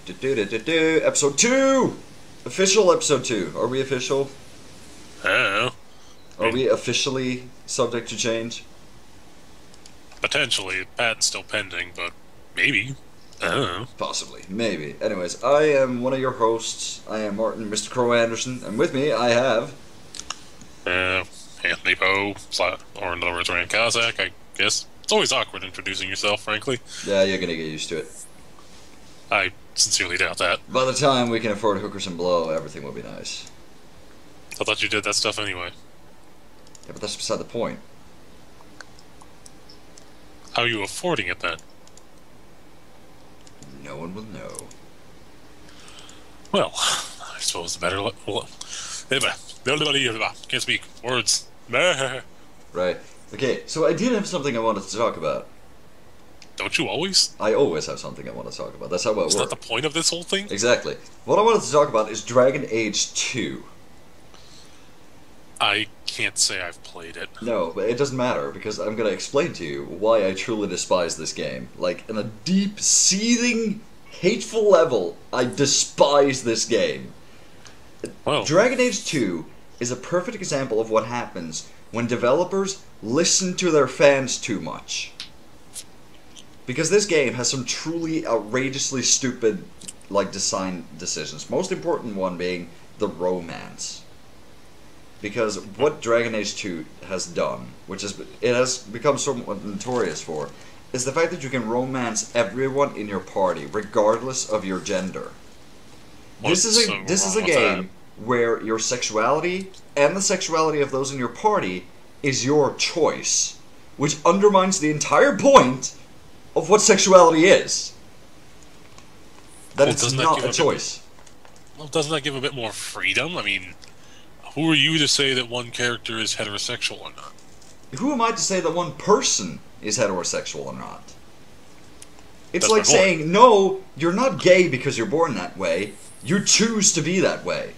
Episode 2! Official episode 2. Are we official? I don't know. Are we officially subject to change? Potentially. Patent's still pending, but maybe. I don't know. Possibly. Maybe. Anyways, I am one of your hosts. I am Martin, Mr. Crow Anderson, and with me I have... Anthony Poe, or in other words, Ryan Cossack, I guess. It's always awkward introducing yourself, frankly. Yeah, you're gonna get used to it. I sincerely doubt that. By the time we can afford hookers and blow, everything will be nice. I thought you did that stuff anyway. Yeah, but that's beside the point. How are you affording it then? No one will know. Well, I suppose the better... Can't speak. Words. Right. Okay, so I did have something I wanted to talk about. Don't you always? I always have something I want to talk about. That's how it works. Is that the point of this whole thing? Exactly. What I wanted to talk about is Dragon Age 2. I can't say I've played it. No, but it doesn't matter, because I'm going to explain to you why I truly despise this game. Like, in a deep, seething, hateful level, I despise this game. Well, Dragon Age 2 is a perfect example of what happens when developers listen to their fans too much. Because this game has some truly outrageously stupid, like, design decisions. Most important one being the romance. Because what Dragon Age 2 has done, which is it has become somewhat notorious for, is the fact that you can romance everyone in your party, regardless of your gender. This is a game where your sexuality and the sexuality of those in your party is your choice, which undermines the entire point of what sexuality is. That it's not a choice. Well, doesn't that give a bit more freedom? I mean, who are you to say that one character is heterosexual or not? Who am I to say that one person is heterosexual or not? It's That's like my point. saying, no, you're not gay because you're born that way. You choose to be that way.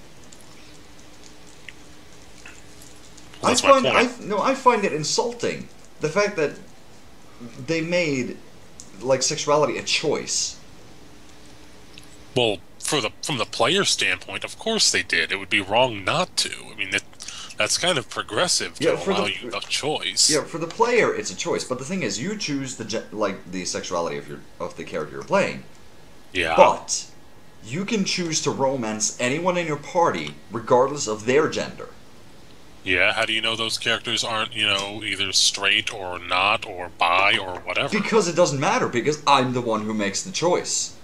Well, that's my point. I find it insulting. The fact that they made, like, sexuality a choice. Well, from the player standpoint, of course they did. It would be wrong not to. I mean, that's kind of progressive to allow you a choice. Yeah, for the player, it's a choice. But the thing is, you choose the sexuality of the character you're playing. Yeah. But you can choose to romance anyone in your party, regardless of their gender. Yeah, how do you know those characters aren't, either straight or not, or bi, or whatever? Because it doesn't matter, because I'm the one who makes the choice.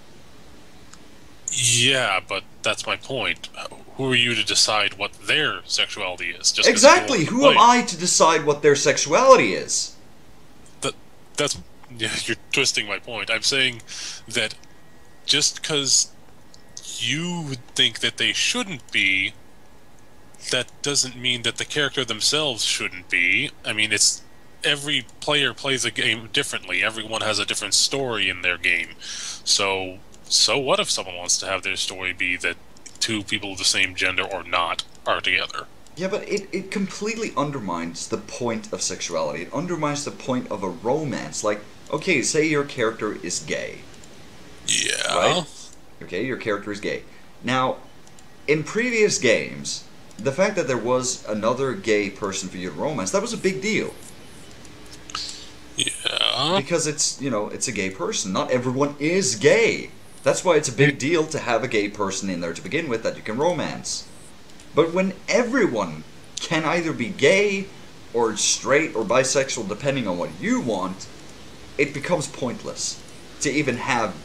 Yeah, but that's my point. Who are you to decide what their sexuality is? Just exactly! Who am I to decide what their sexuality is? You're twisting my point. I'm saying that just because you think that they shouldn't be, that doesn't mean that the character themselves shouldn't be. I mean, every player plays a game differently. Everyone has a different story in their game. So what if someone wants to have their story be that two people of the same gender or not are together? Yeah, but it completely undermines the point of sexuality. It undermines the point of a romance. Like, okay, say your character is gay. Yeah. Right? Okay, your character is gay. Now, in previous games, the fact that there was another gay person for you to romance, that was a big deal. Yeah. Because it's a gay person. Not everyone is gay. That's why it's a big deal to have a gay person in there to begin with that you can romance. But when everyone can either be gay or straight or bisexual, depending on what you want, it becomes pointless to even have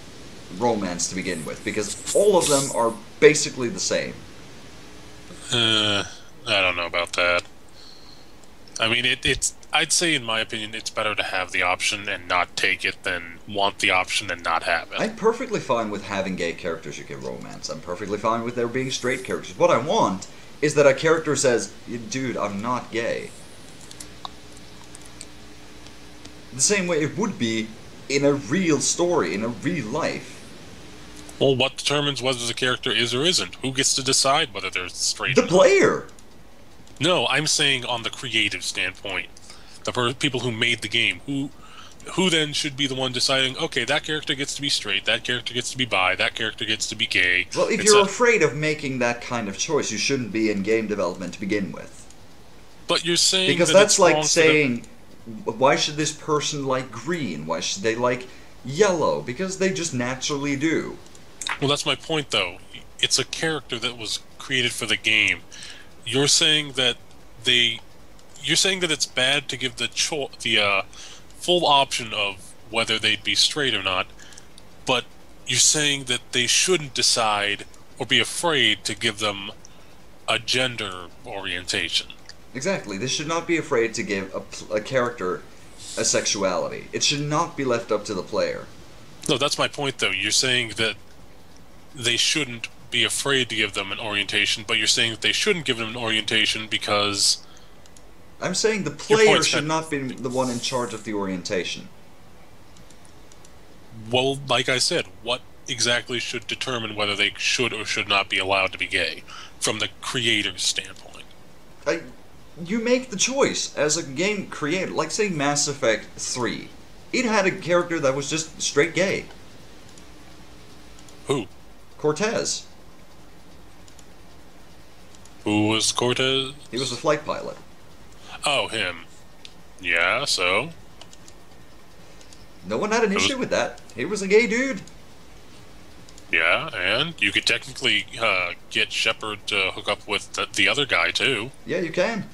romance to begin with, because all of them are basically the same. I don't know about that. I mean, I'd say, in my opinion, it's better to have the option and not take it than want the option and not have it. I'm perfectly fine with having gay characters you can romance. I'm perfectly fine with there being straight characters. What I want is that a character says, dude, I'm not gay. The same way it would be in a real story, in a real life. Well, what determines whether the character is or isn't? Who gets to decide whether they're straight The or not? player! No, I'm saying on the creative standpoint. The people who made the game. who then should be the one deciding, okay, that character gets to be straight, that character gets to be bi, that character gets to be gay, Well, if you're etc. afraid of making that kind of choice, you shouldn't be in game development to begin with. But you're saying Because that that's it's like wrong for them. saying, why should this person like green? Why should they like yellow? Because they just naturally do. Well, that's my point, though. It's a character that was created for the game. You're saying that they, you're saying that it's bad to give the full option of whether they'd be straight or not, but you're saying that they shouldn't decide or be afraid to give them a gender orientation. Exactly. They should not be afraid to give a character a sexuality. It should not be left up to the player. No, that's my point, though. You're saying that they shouldn't be afraid to give them an orientation, but you're saying that they shouldn't give them an orientation because I'm saying the your player point's should kind not be the one in charge of the orientation. well, like I said, what exactly should determine whether they should or should not be allowed to be gay from the creator's standpoint? I, you make the choice as a game creator. Like, say, Mass Effect 3. It had a character that was just straight gay. Who? Cortez. Who was Cortez? He was a flight pilot. Oh, him. Yeah, so? No one had an issue with that. He was a gay dude. Yeah, and you could technically get Shepard to hook up with the other guy, too. Yeah, you can.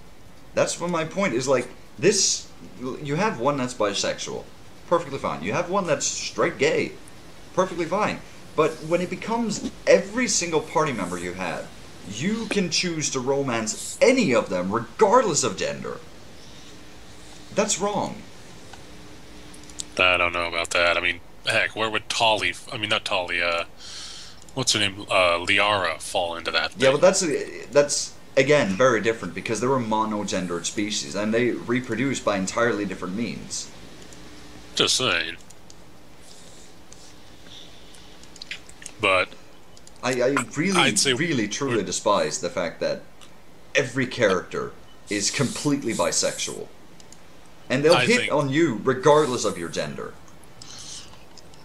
That's what my point is. Like, this. You have one that's bisexual. Perfectly fine. You have one that's straight gay. Perfectly fine. But when it becomes every single party member you have, you can choose to romance any of them regardless of gender. That's wrong. I don't know about that. I mean, heck, where would Tali, I mean, not Tali, what's her name, Liara fall into that Yeah, thing? but that's again very different because they're a monogendered species and they reproduce by entirely different means. Just saying. But I really, I'd say really, truly despise the fact that every character is completely bisexual. And they'll I hit think on you regardless of your gender.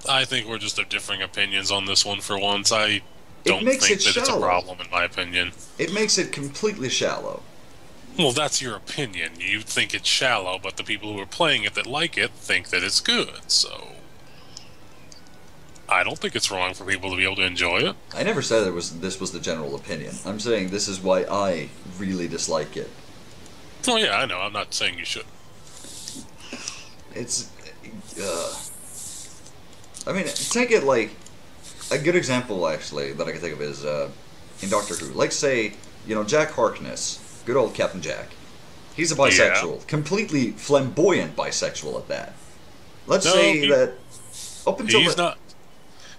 I think we're just of differing opinions on this one for once. I It don't makes think it that it's a shallow. problem, in my opinion. It makes it completely shallow. Well, that's your opinion. You think it's shallow, but the people who are playing it that like it think that it's good, so I don't think it's wrong for people to be able to enjoy it. I never said this was the general opinion. I'm saying this is why I really dislike it. Oh yeah, I know. I'm not saying you should. It's, I mean, take it like a good example actually that I can think of is in Doctor Who. Like say, Jack Harkness, good old Captain Jack. He's a bisexual, completely flamboyant bisexual at that. Let's say that up until he's not.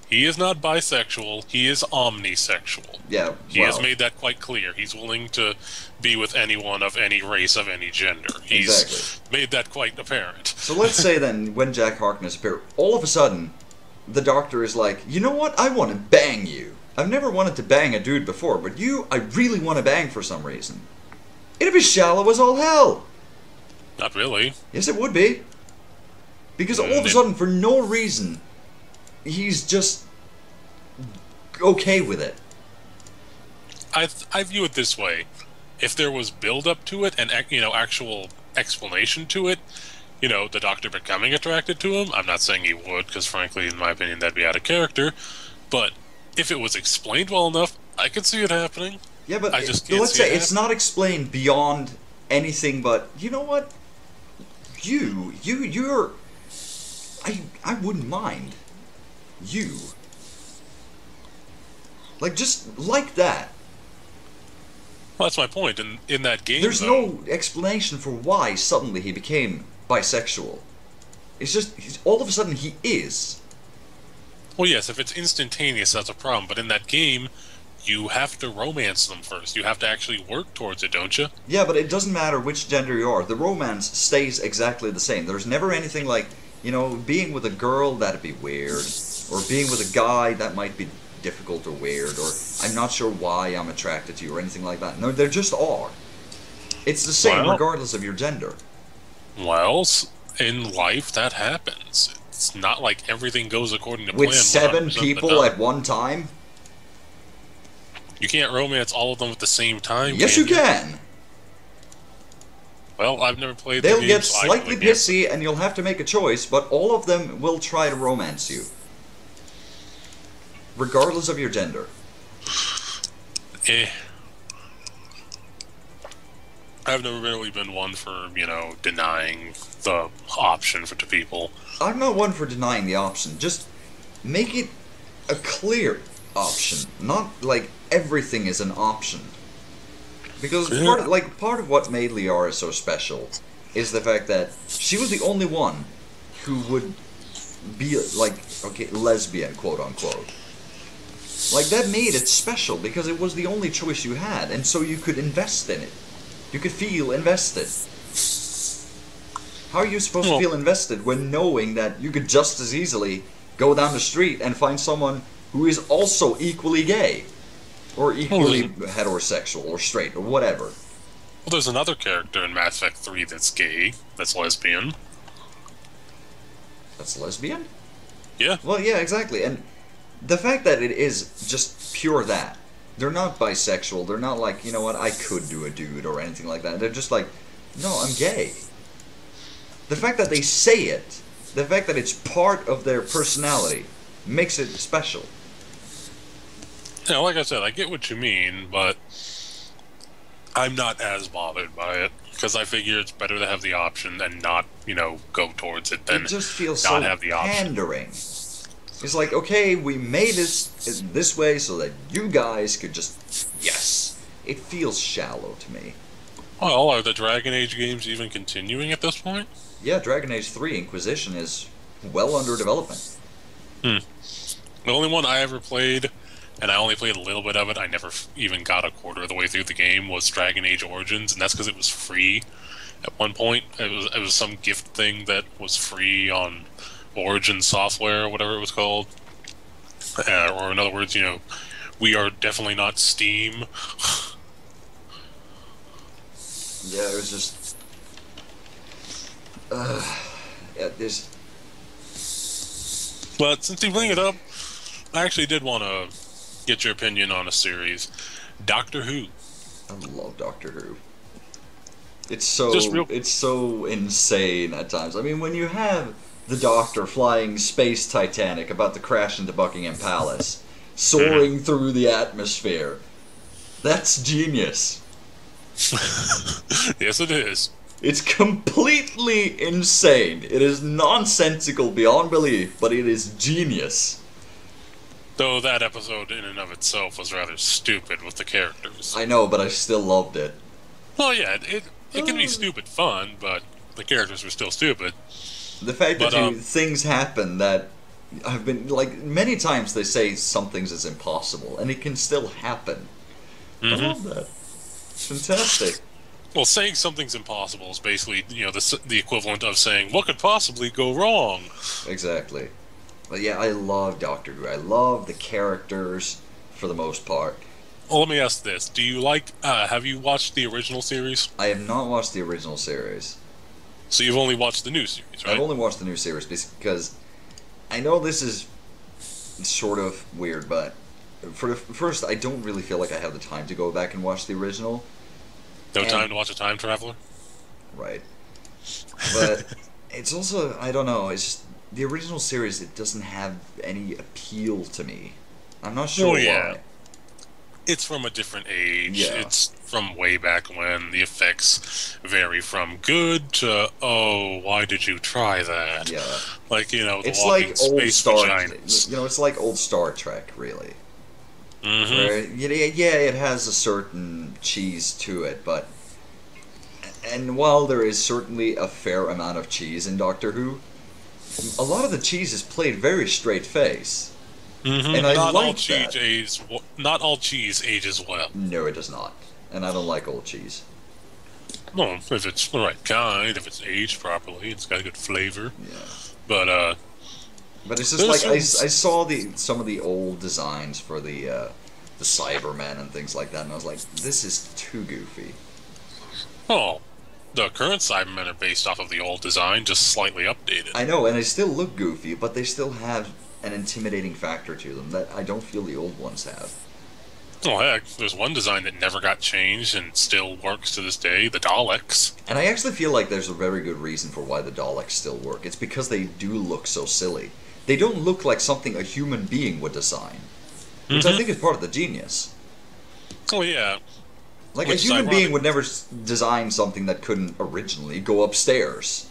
He is not bisexual. He is omnisexual. Yeah, He has made that quite clear. He's willing to be with anyone of any race, of any gender. He's exactly. made that quite apparent. So let's say then, when Jack Harkness appeared, all of a sudden, the Doctor is like, you know what? I want to bang you. I've never wanted to bang a dude before, but you, I really want to bang for some reason. It'd be shallow as all hell. Not really. Yes, it would be. Because all of a sudden, for no reason, he's just okay with it. I view it this way: if there was build up to it and actual explanation to it, the Doctor becoming attracted to him. I'm not saying he would, because frankly, in my opinion, that'd be out of character. But if it was explained well enough, I could see it happening. Yeah, but I just can't let's see say it it's not explained beyond anything. But you know what? You're. I wouldn't mind. You. Like, just like that. Well, that's my point. In that game, There's though, no explanation for why suddenly he became bisexual. It's just, all of a sudden he is. well, yes, if it's instantaneous, that's a problem. But in that game, you have to romance them first. You have to actually work towards it, don't you? Yeah, but it doesn't matter which gender you are. The romance stays exactly the same. There's never anything like, being with a girl, that'd be weird. Or being with a guy, that might be difficult or weird. Or I'm not sure why I'm attracted to you or anything like that. No, there just are. It's the same Well, regardless of your gender. Well, in life, that happens. It's not like everything goes according to With plan 7 100% of the people time. at one time? You can't romance all of them at the same time, Yes, you can you? can. Well, I've never played the They'll game, get so I slightly really can't. pissy and you'll have to make a choice, but all of them will try to romance you. Regardless of your gender. Eh. I've never really been one for, denying the option to people. I'm not one for denying the option. Just make it a clear option. Not like everything is an option. Because part of what made Liara so special is the fact that she was the only one who would be like, okay, lesbian, quote unquote. Like, that made it special because it was the only choice you had, and so you could invest in it. You could feel invested. How are you supposed to feel invested when knowing that you could just as easily go down the street and find someone who is also equally gay? Or equally heterosexual, or straight, or whatever. Well, there's another character in Mass Effect 3 that's gay, that's lesbian. That's lesbian? Yeah. Well, yeah, exactly. And the fact that it is just pure that. They're not bisexual, they're not like, you know what, I could do a dude or anything like that. They're just like, no, I'm gay. The fact that they say it, the fact that it's part of their personality, makes it special. Yeah, like I said, I get what you mean, but I'm not as bothered by it because I figure it's better to have the option and not, go towards it than It just feels not so have the option. pandering. It's like, okay, we made it this way so that you guys could just, yes. It feels shallow to me. Well, are the Dragon Age games even continuing at this point? Yeah, Dragon Age 3 Inquisition is well under development. The only one I ever played, and I only played a little bit of it, I never even got a quarter of the way through the game, was Dragon Age Origins, and that's because it was free at one point. It was some gift thing that was free on Origin software, or whatever it was called. Or in other words, we are definitely not Steam. Yeah, it was just... yeah, there's... But since you bring it up, I actually did want to get your opinion on a series. Doctor Who. I love Doctor Who. It's so insane at times. I mean, when you have the Doctor flying space Titanic about to crash into Buckingham Palace, soaring through the atmosphere, that's genius. Yes, it is. It's completely insane. It is nonsensical beyond belief, but it is genius. Though that episode in and of itself was rather stupid with the characters. I know, but I still loved it. Well, yeah, it can be stupid fun, but the characters were still stupid. The fact that things happen that have been, like, many times they say some things is impossible, and it can still happen. I love that. It's fantastic. Well, saying something's impossible is basically, the equivalent of saying, what could possibly go wrong? Exactly. But yeah, I love Doctor Who. I love the characters, for the most part. Well, let me ask this. Do you have you watched the original series? I have not watched the original series. So you've only watched the new series, right? I've only watched the new series because I know this is sort of weird, but first, I don't really feel like I have the time to go back and watch the original. No time to watch a time traveler? Right. But it's also, I don't know, it's just, the original series, it doesn't have any appeal to me. I'm not sure why. It's from a different age. Yeah. It's from way back when. The effects vary from good to, oh, why did you try that? Yeah. Like, the it's walking like old space Star, vaginas. it's like old Star Trek, really. Mm-hmm. Where, yeah, it has a certain cheese to it, but... And while there is certainly a fair amount of cheese in Doctor Who, a lot of the cheese is played very straight face. Mm-hmm. And I not like all cheese that. Not all cheese ages well. No, it does not. And I don't like old cheese. Well, if it's the right kind, if it's aged properly, it's got a good flavor. Yeah. But it's just like, I saw some of the old designs for the Cybermen and things like that, and I was like, this is too goofy. Oh, The current Cybermen are based off of the old design, just slightly updated. I know, and they still look goofy, but they still have an intimidating factor to them that I don't feel the old ones have. Oh heck, there's one design that never got changed and still works to this day, the Daleks. And I actually feel like there's a very good reason for why the Daleks still work. It's because they do look so silly. They don't look like something a human being would design, which I think is part of the genius. Oh yeah. Like, Which a human ironic. being would never design something that couldn't originally go upstairs.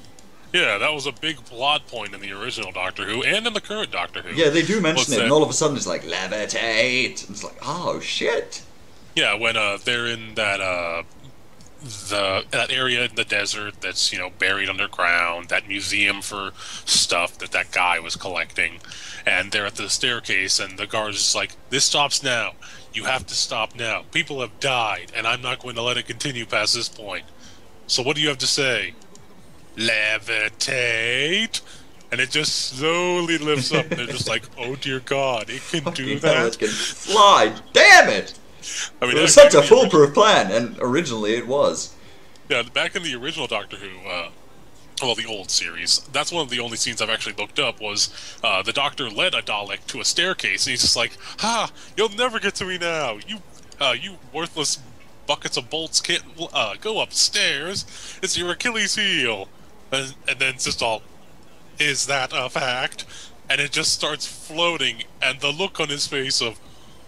Yeah, that was a big plot point in the original Doctor Who and in the current Doctor Who. Yeah, they do mention What's it, that? and all of a sudden it's like, levitate! It's like, oh, shit! Yeah, when they're in that that area in the desert that's buried underground, that museum for stuff that guy was collecting, and they're at the staircase, and the guard's just like, "This stops now. You have to stop now. People have died, and I'm not going to let it continue past this point. So what do you have to say? Levitate." And it just slowly lifts up, and they're just like, "Oh dear God, it can do Fucking hell, that." it can fly! Damn it! I mean, It was back such a in the foolproof plan, and originally it was. Yeah, back in the original Doctor Who, well, the old series, that's one of the only scenes I've actually looked up was the Doctor led a Dalek to a staircase, and he's just like, "Ha! You'll never get to me now! You worthless buckets of bolts can't go upstairs. It's your Achilles heel." And then it's just all, "Is that a fact?" And it just starts floating, and the look on his face of,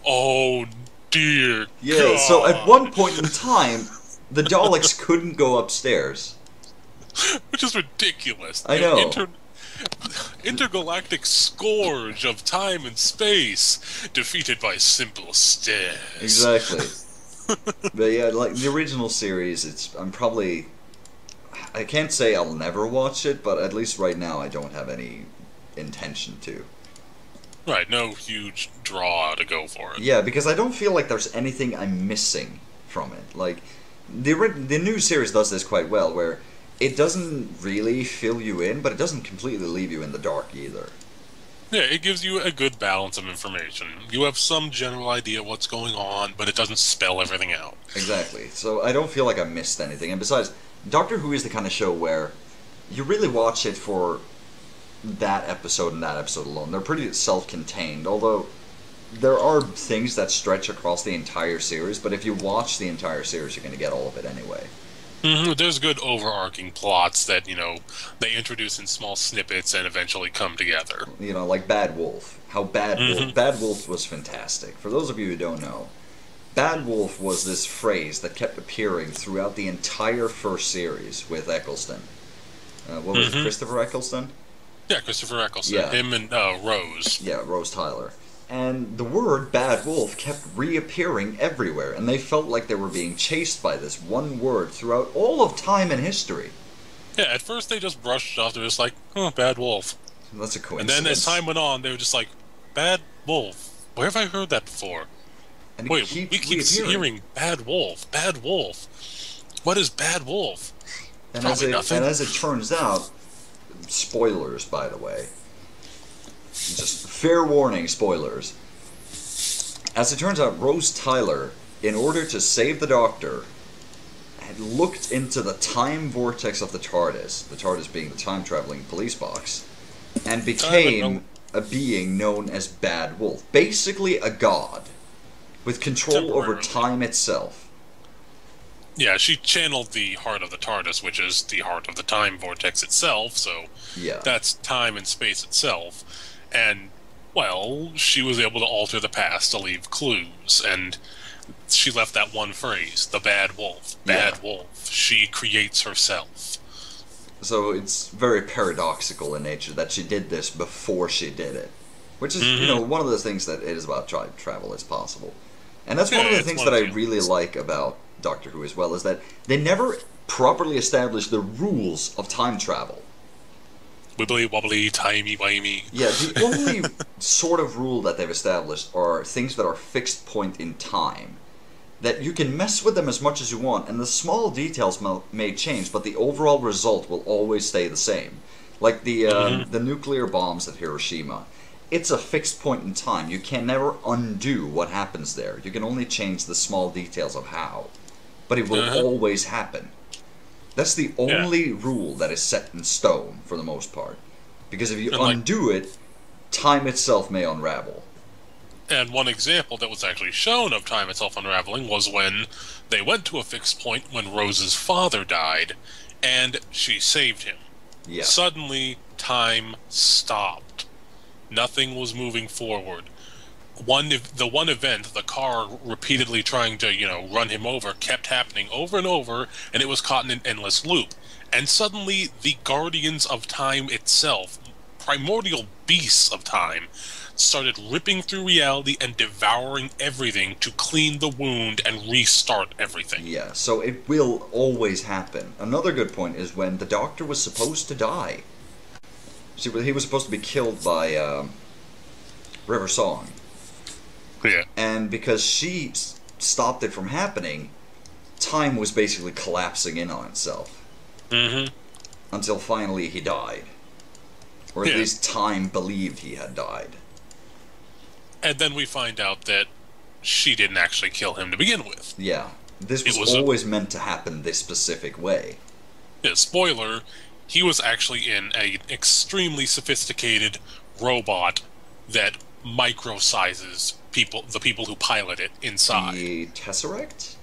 "Oh dear Yeah, God." so at one point in time, the Daleks couldn't go upstairs. Which is ridiculous. I know. Intergalactic scourge of time and space, defeated by simple stairs. Exactly. But yeah, like the original series, I can't say I'll never watch it, but at least right now I don't have any intention to. Right, no huge draw to go for it. Yeah, because I don't feel like there's anything I'm missing from it. Like, the new series does this quite well, where it doesn't really fill you in, but it doesn't completely leave you in the dark either. Yeah, it gives you a good balance of information. You have some general idea what's going on, but it doesn't spell everything out. Exactly. So I don't feel like I missed anything. And besides, Doctor Who is the kind of show where you really watch it for that episode and that episode alone. They're pretty self-contained, although there are things that stretch across the entire series, but if you watch the entire series, you're going to get all of it anyway. There's good overarching plots that, they introduce in small snippets and eventually come together. Like Bad Wolf. How Bad Wolf was fantastic. For those of you who don't know, Bad Wolf was this phrase that kept appearing throughout the entire first series with Eccleston. What was it, Christopher Eccleston? Yeah, Christopher Eccleston. Yeah. Him and Rose. Yeah, Rose Tyler. And the word Bad Wolf kept reappearing everywhere, and they felt like they were being chased by this one word throughout all of time and history. Yeah, at first they just brushed it off. They're just like, "Oh, Bad Wolf." That's a And coincidence. then as time went on, they were just like, "Bad Wolf. Where have I heard that before? And Wait, keeps we keep reappearing. hearing Bad Wolf. Bad Wolf. What is Bad Wolf?" And Probably nothing. as it turns out, spoilers, by the way. Just fair warning, spoilers. As it turns out, Rose Tyler, in order to save the Doctor, had looked into the time vortex of the TARDIS being the time-traveling police box, and became a being known as Bad Wolf. Basically a god, with control over time itself. Yeah, she channeled the heart of the TARDIS, which is the heart of the time vortex itself, so Yeah. that's time and space itself. And, well, she was able to alter the past to leave clues, and she left that one phrase, the Bad Wolf. Bad Wolf. She creates herself. So it's very paradoxical in nature that she did this before she did it. Which is, one of those things that it is about travel as possible. And that's one of the things that I really like about Doctor Who as well, is that they never properly established the rules of time travel. Wibbly wobbly, timey wimey. Yeah, the only sort of rule that they've established are things that are fixed point in time. That you can mess with them as much as you want, and the small details may change, but the overall result will always stay the same. Like the nuclear bombs at Hiroshima. It's a fixed point in time. You can never undo what happens there. You can only change the small details of how. But it will always happen. That's the Yeah. only rule that is set in stone for the most part. Because if you And like, undo it, time itself may unravel. and one example that was actually shown of time itself unraveling was when they went to a fixed point when Rose's father died, and she saved him. Yeah. Suddenly, time stopped. Nothing was moving forward. The one event, the car repeatedly trying to, run him over, kept happening over and over, and it was caught in an endless loop. And suddenly, the Guardians of Time itself, primordial beasts of time, started ripping through reality and devouring everything to clean the wound and restart everything. Yeah, so it will always happen. Another good point is when the Doctor was supposed to die. See, he was supposed to be killed by River Song. Yeah. And because she stopped it from happening, time was basically collapsing in on itself. Mm-hmm. Until finally he died. Or at Yeah. least time believed he had died. And then we find out that she didn't actually kill him to begin with. Yeah. This was, was always meant to happen this specific way. Yeah, spoiler, he was actually in an extremely sophisticated robot that micro-sizes the people who pilot it inside. The Tesseract?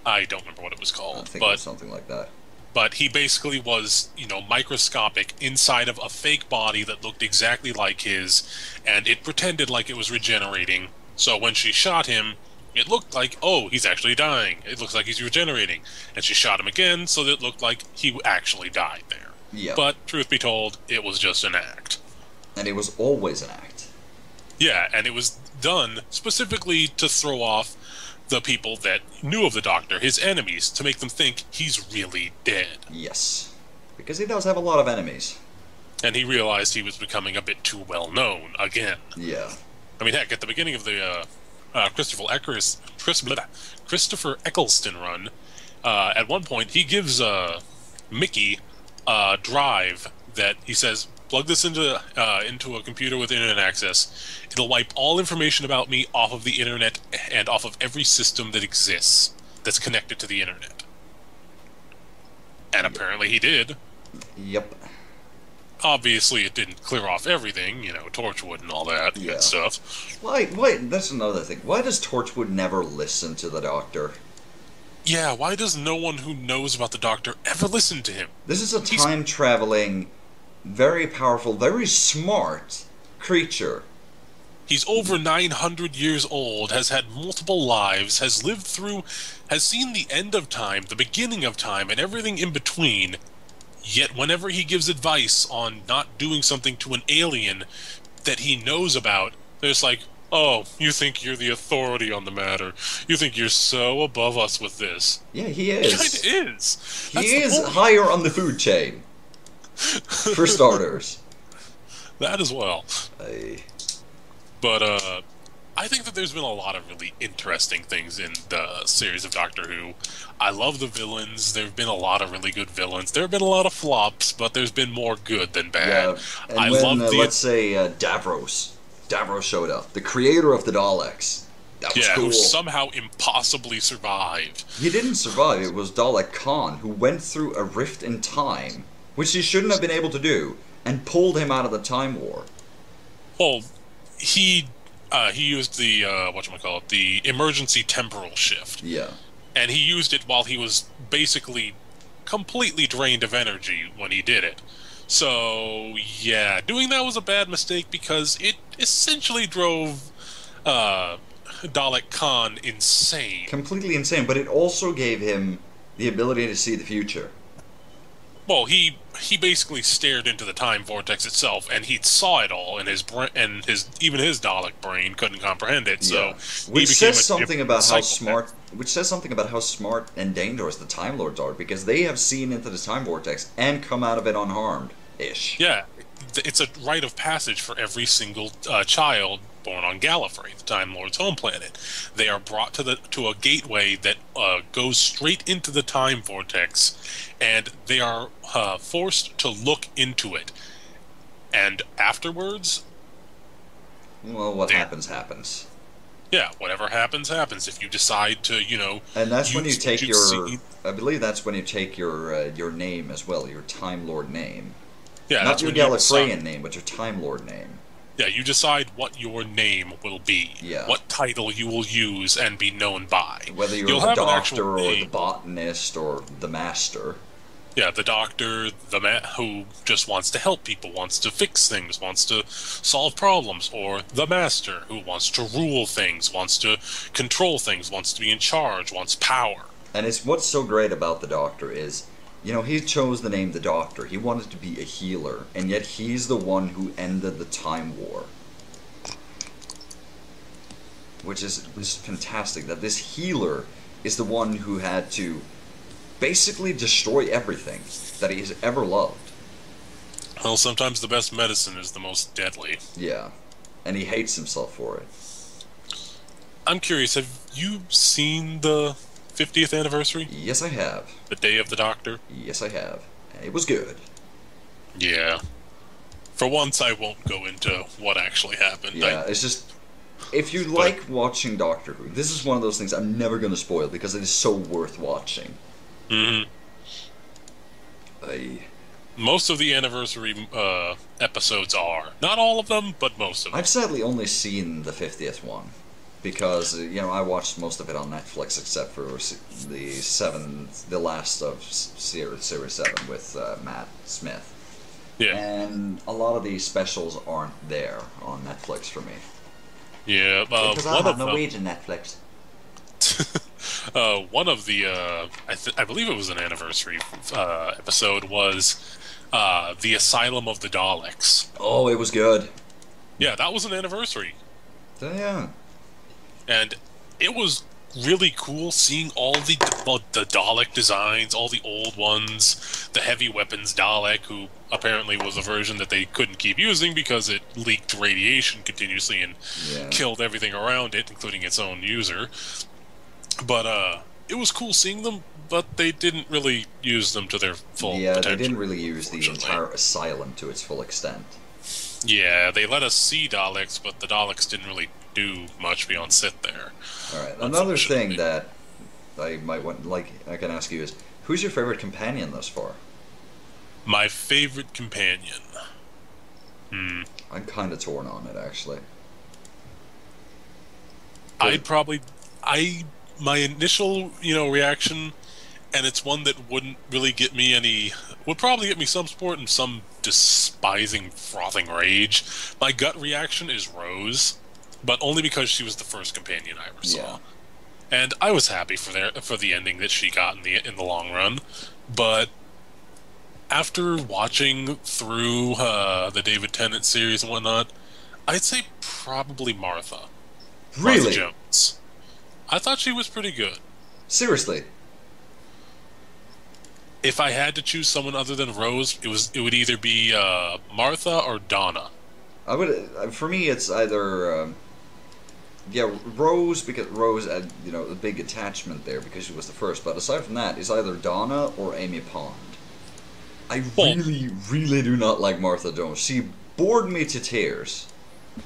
I don't remember what it was I called, think it was something like that. but he basically was, microscopic inside of a fake body that looked exactly like his, and it pretended like it was regenerating. So when she shot him, it looked like, oh, he's actually dying. It looks like he's regenerating. And she shot him again, so that it looked like he actually died there. Yeah. But, truth be told, it was just an act. And it was always an act. Yeah, and it was done specifically to throw off the people that knew of the Doctor, his enemies, to make them think he's really dead. Yes. Because he does have a lot of enemies. And he realized he was becoming a bit too well known again. Yeah. I mean, heck, at the beginning of the Christopher Eccleston run, at one point he gives Mickey a drive that he says, plug this into a computer with internet access. It'll wipe all information about me off of the internet and off of every system that exists that's connected to the internet. And apparently he did. Yep. Obviously, it didn't clear off everything, Torchwood and all that Yeah. good stuff. Why? That's another thing. Why does Torchwood never listen to the Doctor? Yeah, why does no one who knows about the Doctor ever listen to him? This is a time-traveling, very powerful, very smart creature. He's over 900 years old, has had multiple lives, has seen the end of time, the beginning of time, and everything in between. Yet whenever he gives advice on not doing something to an alien that he knows about, there's like, oh, you think you're the authority on the matter. You think you're so above us with this. Yeah, he is. He kind of is. He is higher on the food chain. For starters. That as well. I... But, I think that there's been a lot of really interesting things in the series of Doctor Who. I love the villains. There have been a lot of really good villains. There have been a lot of flops, but there's been more good than bad. Yeah, and I when, love let's say, Davros showed up, the creator of the Daleks. That was cool. who somehow impossibly survived. He didn't survive. It was Dalek Khan who went through a rift in time, which he shouldn't have been able to do, and pulled him out of the Time War. Well, he used the the emergency temporal shift. Yeah. And he used it while he was basically completely drained of energy when he did it. So, yeah, doing that was a bad mistake because it essentially drove Dalek Khan insane. Completely insane, but it also gave him the ability to see the future. Well, he basically stared into the time vortex itself, and he saw it all, and even his Dalek brain couldn't comprehend it. So, Yeah. Which says something about how smart and dangerous the Time Lords are, because they have seen into the time vortex and come out of it unharmed-ish. Yeah, it's a rite of passage for every single child born on Gallifrey, the Time Lord's home planet. They are brought to a gateway that goes straight into the time vortex, and they are forced to look into it. And afterwards, Well, what happens, happens. Yeah, whatever happens, happens. If you decide to, And that's when you use what take you've your. seen. I believe that's when you take your name as well, your Time Lord name, Yeah, not that's your when you decide. Gallifreyan name, but your Time Lord name. Yeah, you decide what your name will be, Yeah, what title you will use and be known by. whether you're You'll the have an actual Doctor or the name. Botanist or the Master. Yeah, the doctor, the man who just wants to help people, wants to fix things, wants to solve problems, or the master who wants to rule things, wants to control things, wants to be in charge, wants power. And it's what's so great about the Doctor is, he chose the name the Doctor. He wanted to be a healer, and yet he's the one who ended the Time War. Which is fantastic, that this healer is the one who had to basically destroy everything that he has ever loved. Well, sometimes the best medicine is the most deadly. Yeah. And he hates himself for it. I'm curious, have you seen the 50th anniversary? Yes, I have. The Day of the Doctor? Yes, I have. And it was good. Yeah. For once, I won't go into what actually happened. Yeah, it's just. If you like watching Doctor Who, this is one of those things I'm never going to spoil because it is so worth watching. Mm-hmm. Most of the anniversary episodes are. Not all of them, but most of them. I've sadly only seen the 50th one because I watched most of it on Netflix except for the last of series 7 with Matt Smith. Yeah. And a lot of these specials aren't there on Netflix for me. Yeah, because I have Norwegian Netflix. One of the, I believe it was an anniversary episode, was The Asylum of the Daleks. Oh, it was good. Yeah, that was an anniversary. Yeah. And it was really cool seeing all the Dalek designs, all the old ones, the heavy weapons Dalek, who apparently was a version that they couldn't keep using because it leaked radiation continuously and killed everything around it, including its own user. But it was cool seeing them, but they didn't really use them to their full potential. Yeah, they didn't really use the entire asylum to its full extent. Yeah, they let us see Daleks, but the Daleks didn't really do much beyond sit there. Alright, another thing that I might want, I can ask you is, who's your favorite companion thus far? My favorite companion? I'm kind of torn on it, actually. My initial, reaction, and it's one that wouldn't really get me would probably get me some support and some despising, frothing rage. My gut reaction is Rose, but only because she was the first companion I ever saw. Yeah. And I was happy for the ending that she got in the long run, but after watching through the David Tennant series and whatnot, I'd say probably Martha. Really? Martha Jones. I thought she was pretty good. Seriously? If I had to choose someone other than Rose, it would either be Martha or Donna. For me, it's either Rose, because Rose had a big attachment there because she was the first. But aside from that, it's either Donna or Amy Pond. I really do not like Martha Jones. She bored me to tears.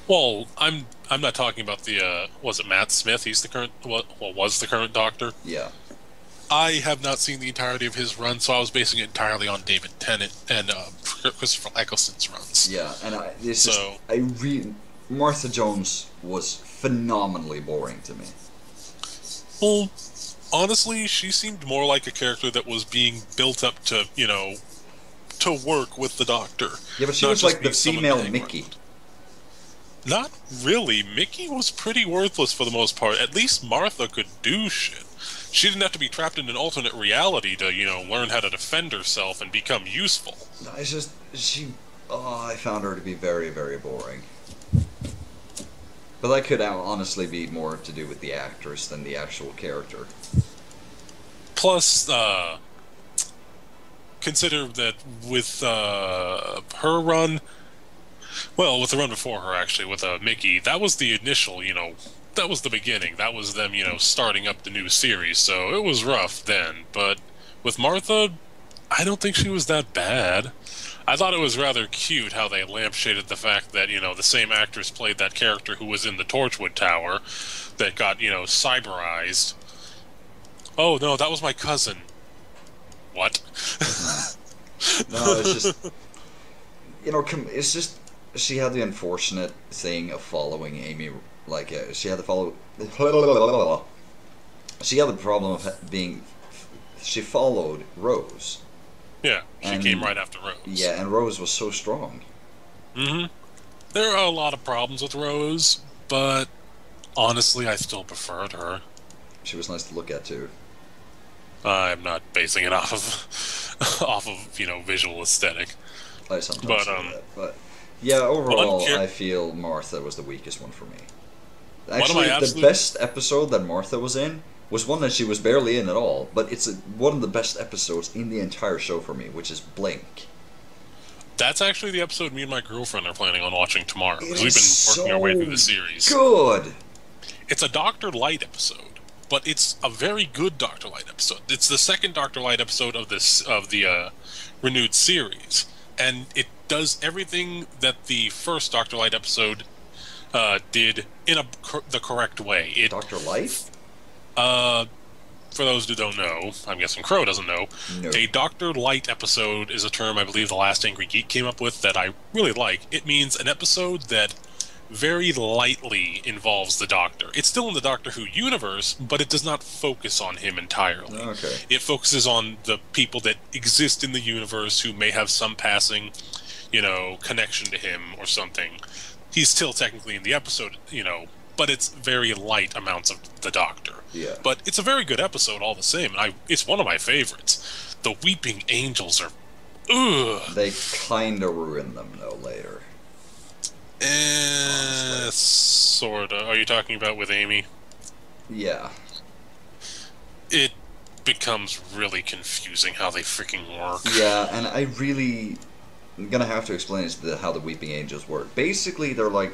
Well, I'm not talking about the was it Matt Smith? He's the current was the current Doctor. Yeah. I have not seen the entirety of his run, so I was basing it entirely on David Tennant and Christopher Eccleston's runs. Yeah, and Martha Jones was phenomenally boring to me. Well, honestly, she seemed more like a character that was being built up to, to work with the Doctor. Yeah, but she was like the female Mickey. Not really. Mickey was pretty worthless for the most part. At least Martha could do shit. She didn't have to be trapped in an alternate reality to, learn how to defend herself and become useful. It's just, I found her to be very, very boring. But that could honestly be more to do with the actress than the actual character. Plus, consider that with her run, well, with the run before her, actually, with Mickey, that was the initial, that was the beginning. That was them, starting up the new series, so it was rough then. But with Martha, I don't think she was that bad. I thought it was rather cute how they lampshaded the fact that, the same actress played that character who was in the Torchwood Tower that got, cyberized. Oh, no, that was my cousin. What? No, it's just it's just she had the unfortunate thing of following Amy. Like she had to follow. She had the problem of being. She followed Rose. Yeah, she And came right after Rose. yeah, and Rose was so strong. Mm-hmm. There are a lot of problems with Rose, but honestly, I still preferred her. She was nice to look at too. I'm not basing it off of off of visual aesthetic, I sometimes but say that, but yeah, overall, One char- I feel Martha was the weakest one for me. one of Actually, my the absolute best episode that Martha was in was one that she was barely in at all, but it's one of the best episodes in the entire show for me, which is Blink. that's actually the episode me and my girlfriend are planning on watching tomorrow It because we've been is working our way so through the series. good. It's a Doctor Light episode, but it's a very good Doctor Light episode. It's the second Doctor Light episode of the renewed series, and it does everything that the first Doctor Light episode did in the correct way. Dr. Light? For those who don't know, I'm guessing Crow doesn't know, No. a Doctor Light episode is a term I believe the last Angry Geek came up with that I really like. It means an episode that very lightly involves the Doctor. It's still in the Doctor Who universe, but it does not focus on him entirely. Okay. It focuses on the people that exist in the universe who may have some passing, connection to him or something. He's still technically in the episode, but it's very light amounts of the Doctor. Yeah. But it's a very good episode all the same. It's one of my favorites. The Weeping Angels are... Ugh. They kinda ruined them, though, later. Sorta. Are you talking about with Amy? Yeah. It becomes really confusing how they freaking work. Yeah, and I really... I'm gonna have to explain how the Weeping Angels work. Basically, they're like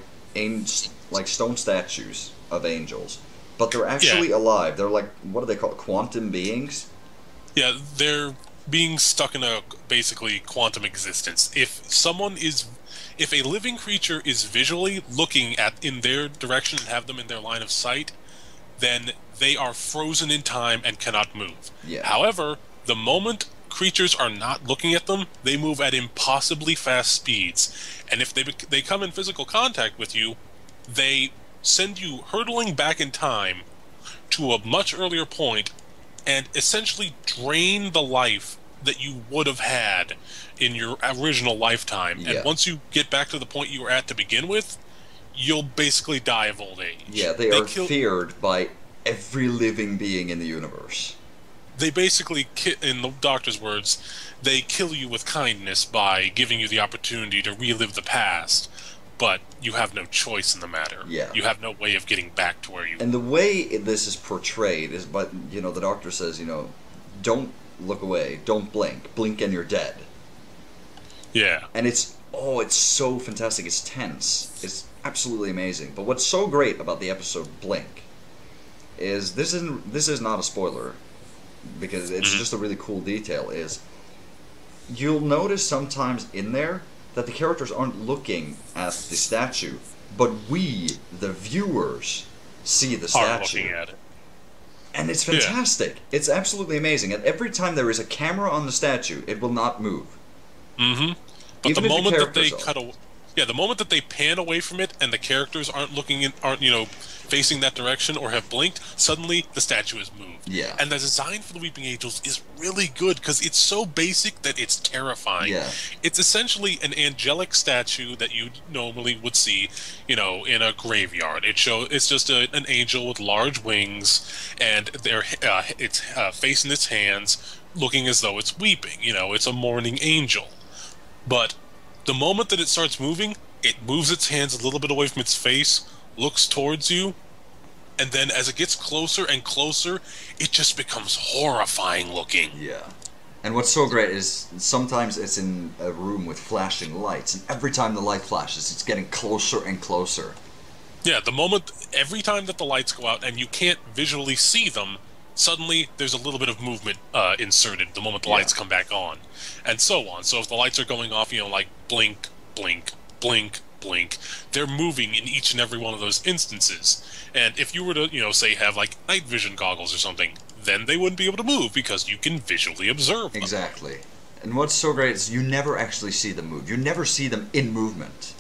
stone statues of angels, but they're actually alive. They're like, what do they call it? Quantum beings? Yeah, they're being stuck in a basically quantum existence. If a living creature is visually looking in their direction and have them in their line of sight, then they are frozen in time and cannot move. Yeah. However, the moment creatures are not looking at them, they move at impossibly fast speeds, and if they come in physical contact with you, they send you hurtling back in time to a much earlier point and essentially drain the life that you would have had in your original lifetime. Yeah. And once you get back to the point you were at to begin with, you'll basically die of old age. Yeah, they are feared by every living being in the universe. They basically, in the Doctor's words, they kill you with kindness by giving you the opportunity to relive the past, but you have no choice in the matter. Yeah. You have no way of getting back to where you were. And the way this is portrayed is, but the Doctor says, don't look away, don't blink and you're dead. Yeah. And it's so fantastic. It's tense. It's absolutely amazing. But what's so great about the episode Blink is this is not a spoiler, because it's just a really cool detail, is you'll notice sometimes in there that the characters aren't looking at the statue, but we, the viewers, see the statue. Are looking at it. And it's fantastic. Yeah. It's absolutely amazing. And every time there is a camera on the statue, it will not move. Mm-hmm. But Even the moment that they the moment that they pan away from it and the characters aren't facing that direction or have blinked, suddenly the statue has moved. Yeah. And the design for the Weeping Angels is really good because it's so basic that it's terrifying. Yeah. It's essentially an angelic statue that you normally would see, in a graveyard. It's just an angel with large wings, and it's facing its hands, looking as though it's weeping. It's a mourning angel. But the moment that it starts moving, it moves its hands a little bit away from its face, looks towards you, and then as it gets closer and closer, it just becomes horrifying looking. Yeah. And what's so great is sometimes it's in a room with flashing lights, and every time the light flashes, it's getting closer and closer. Yeah, every time that the lights go out and you can't visually see them, suddenly there's a little bit of movement inserted the moment the Yeah. lights come back on, and so on. So if the lights are going off, like blink, blink, blink, blink, they're moving in each and every one of those instances. And if you were to, say have like night vision goggles or something, then they wouldn't be able to move because you can visually observe them. Exactly. And what's so great is you never actually see them move. You never see them in movement.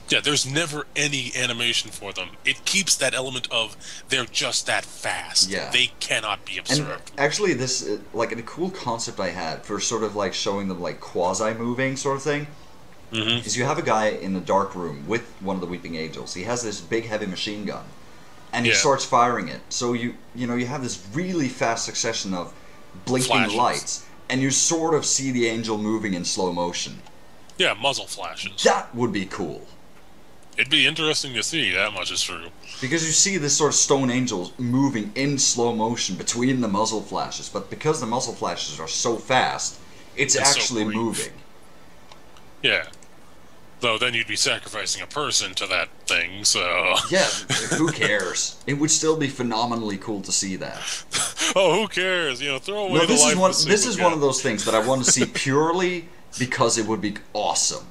Yeah, there's never any animation for them. It keeps that element of they're just that fast. Yeah. They cannot be And observed. actually, this like a cool concept I had for sort of like showing them like quasi-moving sort of thing is you have a guy in a dark room with one of the Weeping Angels. He has this big heavy machine gun, and he Yeah. starts firing it. So you have this really fast succession of blinking Flashes. lights, and you sort of see the angel moving in slow motion. Yeah, muzzle flashes. That would be cool. It'd be interesting to see, that much is true. Because you see this sort of stone angel moving in slow motion between the muzzle flashes, but because the muzzle flashes are so fast, it's It's so actually brief. moving. Yeah. Though then you'd be sacrificing a person to that thing, so... Yeah, who cares? It would still be phenomenally cool to see that. Oh, who cares? Throw away No, the life of a this single is guy. one of those things that I want to see purely because it would be awesome.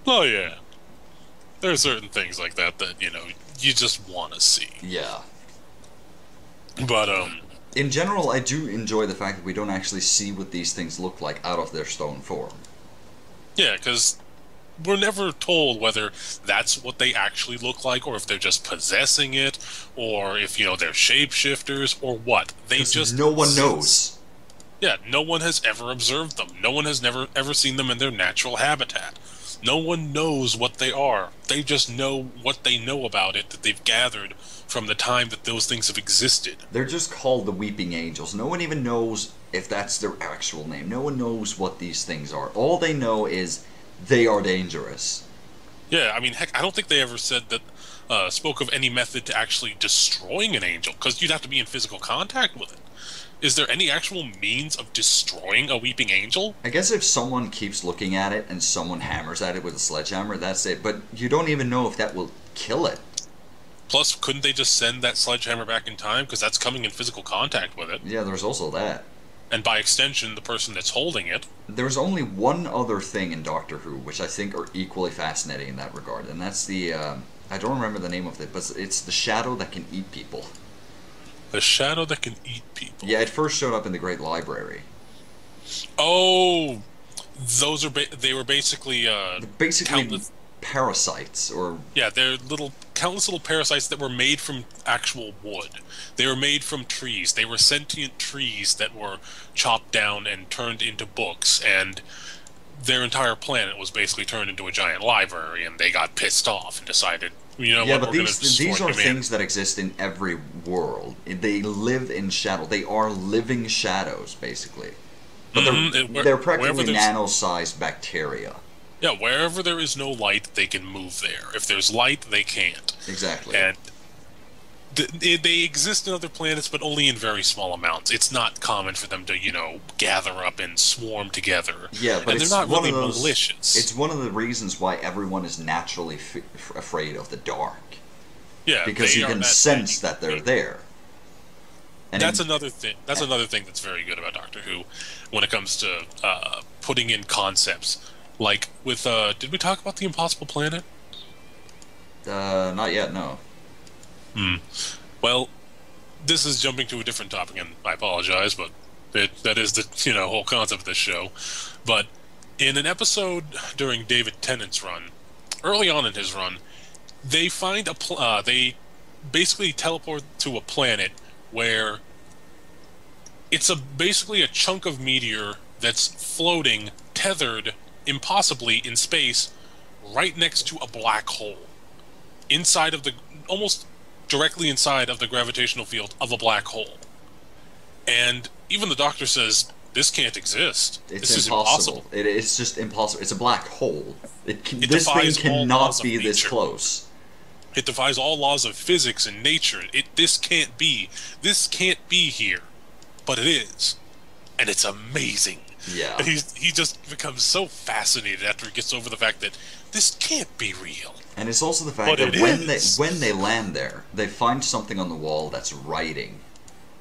Oh, yeah. There are certain things like that that, you just want to see. Yeah. But, In general, I do enjoy the fact that we don't actually see what these things look like out of their stone form. yeah, because we're never told whether that's what they actually look like, or if they're just possessing it, or if, they're shapeshifters, or what. They 'Cause just... no one knows. Yeah, no one has ever observed them. No one has never ever seen them in their natural habitat. No one knows what they are. They just know what they know about it that they've gathered from the time that those things have existed. They're just called the Weeping Angels. No one even knows if that's their actual name. No one knows what these things are. All they know is they are dangerous. Yeah, I mean, heck, I don't think they ever said that, spoke of any method to actually destroying an angel, because you'd have to be in physical contact with it. Is there any actual means of destroying a weeping angel? I guess if someone keeps looking at it and someone hammers at it with a sledgehammer, that's it. But you don't even know if that will kill it. Plus, couldn't they just send that sledgehammer back in time, because that's coming in physical contact with it? Yeah, there's also that. And by extension, the person that's holding it. There's only one other thing in Doctor Who which I think are equally fascinating in that regard, and that's the, I don't remember the name of it, but it's the shadow that can eat people. The shadow that can eat people. Yeah, it first showed up in the Great Library. Oh, those are they were basically Basically, countless. parasites, or... Yeah, they're countless little parasites that were made from actual wood. They were made from trees. They were sentient trees that were chopped down and turned into books, and their entire planet was basically turned into a giant library, and they got pissed off and decided, Yeah, what, but we're these are things that exist in every world. They live in shadow. They are living shadows, basically. But they're practically nano-sized bacteria. Yeah, wherever there is no light, they can move there. If there's light, they can't. Exactly. And they exist in other planets, but only in very small amounts. It's not common for them to, gather up and swarm together. Yeah, but and it's they're not one really of those, malicious. It's one of the reasons why everyone is naturally afraid of the dark. Yeah, Because you can sense that they're there. And that's another thing. That's another thing that's very good about Doctor Who, when it comes to putting in concepts. Like with, did we talk about the Impossible Planet? Not yet, no. Well, this is jumping to a different topic, and I apologize, but that is the whole concept of this show. But in an episode during David Tennant's run, early on in his run, they find they basically teleport to a planet where it's basically a chunk of meteor that's floating, tethered, impossibly in space, right next to a black hole, inside of almost directly inside of the gravitational field of a black hole. And even the Doctor says, this can't exist. This is impossible. It's just impossible. It's a black hole. This thing defies all cannot laws of be this nature. close. It defies all laws of physics and nature. This can't be. This can't be here. But it is. And it's amazing. Yeah. And he just becomes so fascinated after he gets over the fact that this can't be real. And it's also the fact But that when they land there, they find something on the wall that's writing.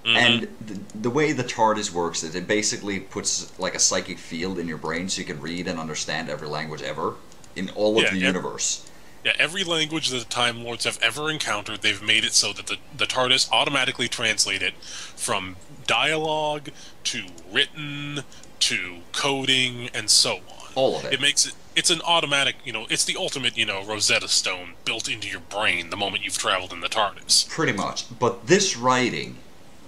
Mm-hmm. And the way the TARDIS works is it basically puts like a psychic field in your brain so you can read and understand every language ever in all of Yeah, the universe. yeah. Every language that the Time Lords have ever encountered, they've made it so that the TARDIS automatically translate it from dialogue to written to coding and so on. All of it. It makes it. It's an automatic, it's the ultimate, Rosetta Stone built into your brain the moment you've traveled in the TARDIS. Pretty much. But this writing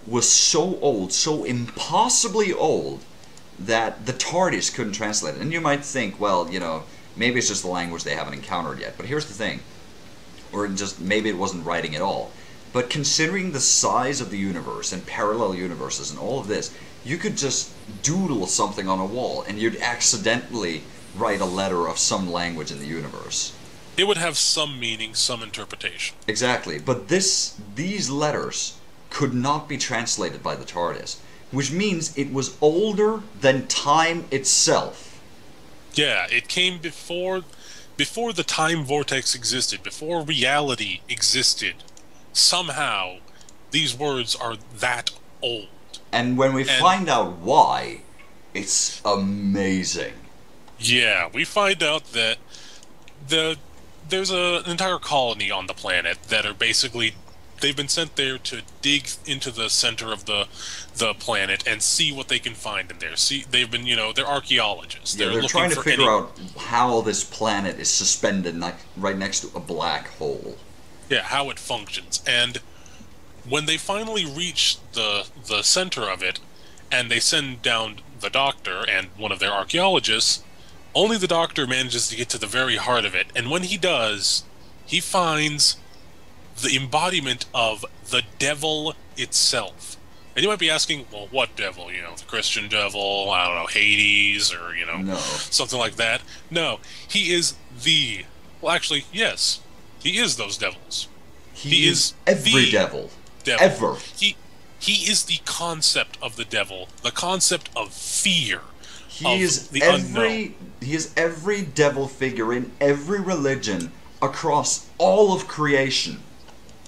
was so old, so impossibly old, that the TARDIS couldn't translate it. And you might think, well, maybe it's just the language they haven't encountered yet. But here's the thing. Or just maybe it wasn't writing at all. But considering the size of the universe and parallel universes and all of this, you could just doodle something on a wall and you'd accidentally write a letter of some language in the universe. It would have some meaning, some interpretation. Exactly. But these letters could not be translated by the TARDIS, which means it was older than time itself. Yeah, it came before the time vortex existed, before reality existed. Somehow, these words are that old. And when we find out why, it's amazing. Yeah, we find out that there's an entire colony on the planet that are basically they've been sent there to dig into the center of the planet and see what they can find in there. See, they've been, they're archaeologists. Yeah, they're trying to figure out how this planet is suspended right next to a black hole. Yeah, how it functions. And when they finally reach the center of it, and they send down the doctor and one of their archaeologists, only the doctor manages to get to the very heart of it. And when he does, he finds the embodiment of the devil itself. And you might be asking, well, what devil? The Christian devil, I don't know, Hades, or, No. something like that. No, he is well, actually, yes, he is those devils. He is every devil. Ever. He is the concept of the devil, the concept of fear. He is every devil figure in every religion across all of creation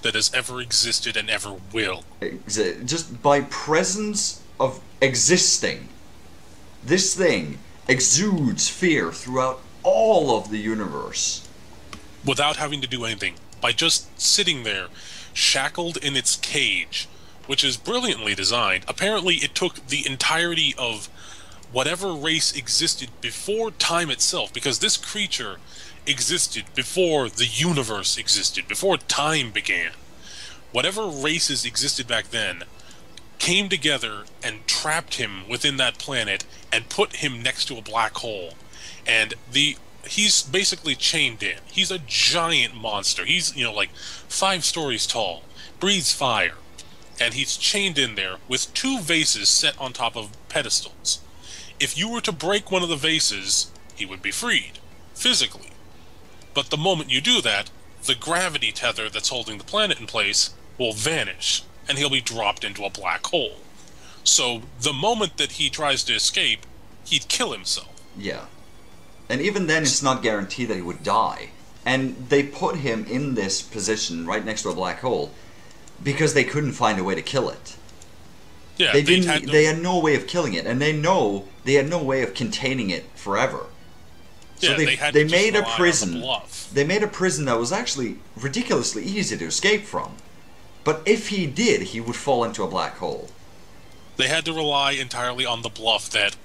that has ever existed and ever will. Just by presence of existing, this thing exudes fear throughout all of the universe. Without having to do anything. By just sitting there, shackled in its cage, which is brilliantly designed. Apparently it took the entirety of whatever race existed before time itself, because this creature existed before the universe existed, before time began. Whatever races existed back then came together and trapped him within that planet and put him next to a black hole. And he's basically chained in. He's a giant monster. He's, like 5 stories tall, breathes fire, and he's chained in there with 2 vases set on top of pedestals. If you were to break one of the vases, he would be freed, physically. But the moment you do that, the gravity tether that's holding the planet in place will vanish, and he'll be dropped into a black hole. So the moment that he tries to escape, he'd kill himself. Yeah. And even then, it's not guaranteed that he would die. And they put him in this position right next to a black hole because they couldn't find a way to kill it. Yeah, they had no way of killing it, and they had no way of containing it forever. So yeah, they made a prison. They made a prison that was actually ridiculously easy to escape from. But if he did, he would fall into a black hole. They had to rely entirely on the bluff that,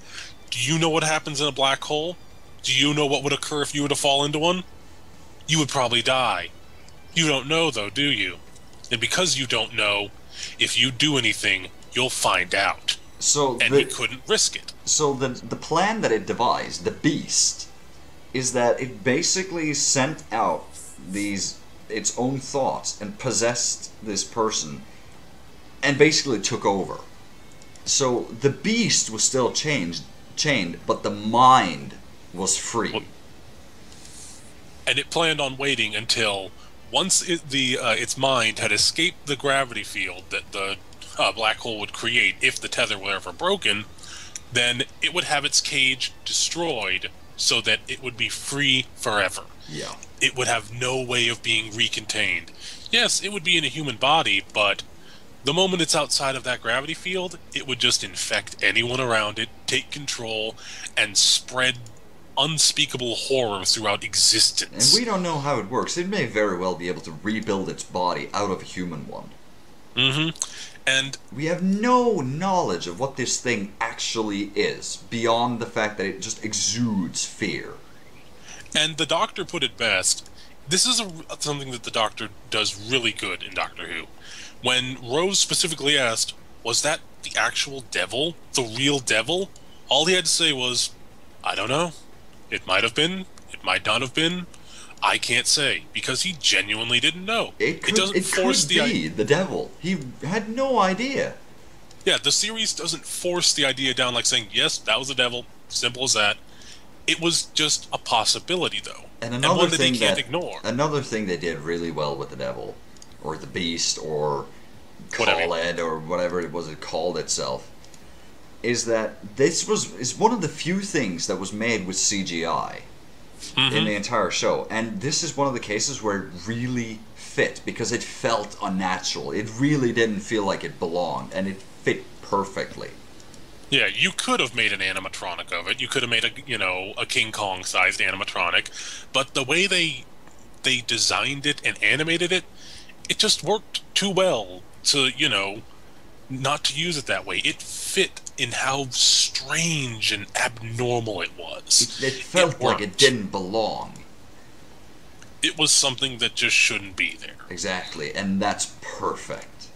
do you know what happens in a black hole? Do you know what would occur if you were to fall into one? You would probably die. You don't know, though, do you? And because you don't know, if you do anything, you'll find out. And he couldn't risk it. So the plan that it devised, the Beast, is that it basically sent out its own thoughts and possessed this person and basically took over. So the Beast was still chained, but the mind was free. And it planned on waiting until once its mind had escaped the gravity field that the black hole would create if the tether were ever broken, then it would have its cage destroyed so that it would be free forever. Yeah. It would have no way of being recontained. Yes, it would be in a human body, but The moment it's outside of that gravity field, it would just infect anyone around it, take control, and spread unspeakable horror throughout And existence. we don't know how it works. It may very well be able to rebuild its body out of a human one. Hmm. And We have no knowledge of what this thing actually is, beyond the fact that it just exudes fear. the Doctor put it best. This is something that the Doctor does really good in Doctor Who. When Rose specifically asked, "Was that the actual devil, the real devil?" All he had to say was, "I don't know. It might have been. It might not have been. I can't say," because he genuinely didn't know. It doesn't It could force be the devil. He had no idea. Yeah, the series doesn't force the idea down like saying, "Yes, that was the devil." Simple as that. It was just a possibility, though, And and one that he can't ignore. another thing they did really well with the devil, or the beast, or Whatever. call it, or whatever it was it called itself, is that is one of the few things that was made with CGI in the entire show, and this is one of the cases where it really fit because it felt unnatural. It really didn't feel like it belonged, and it fit perfectly. Yeah, you could have made an animatronic of it. You could have made a King Kong sized animatronic, but the way they designed it and animated it, it just worked too well to, not to use it that way. It fit in how strange and abnormal it was. It felt like it worked. didn't belong. It was something that just shouldn't be there. Exactly, and that's perfect.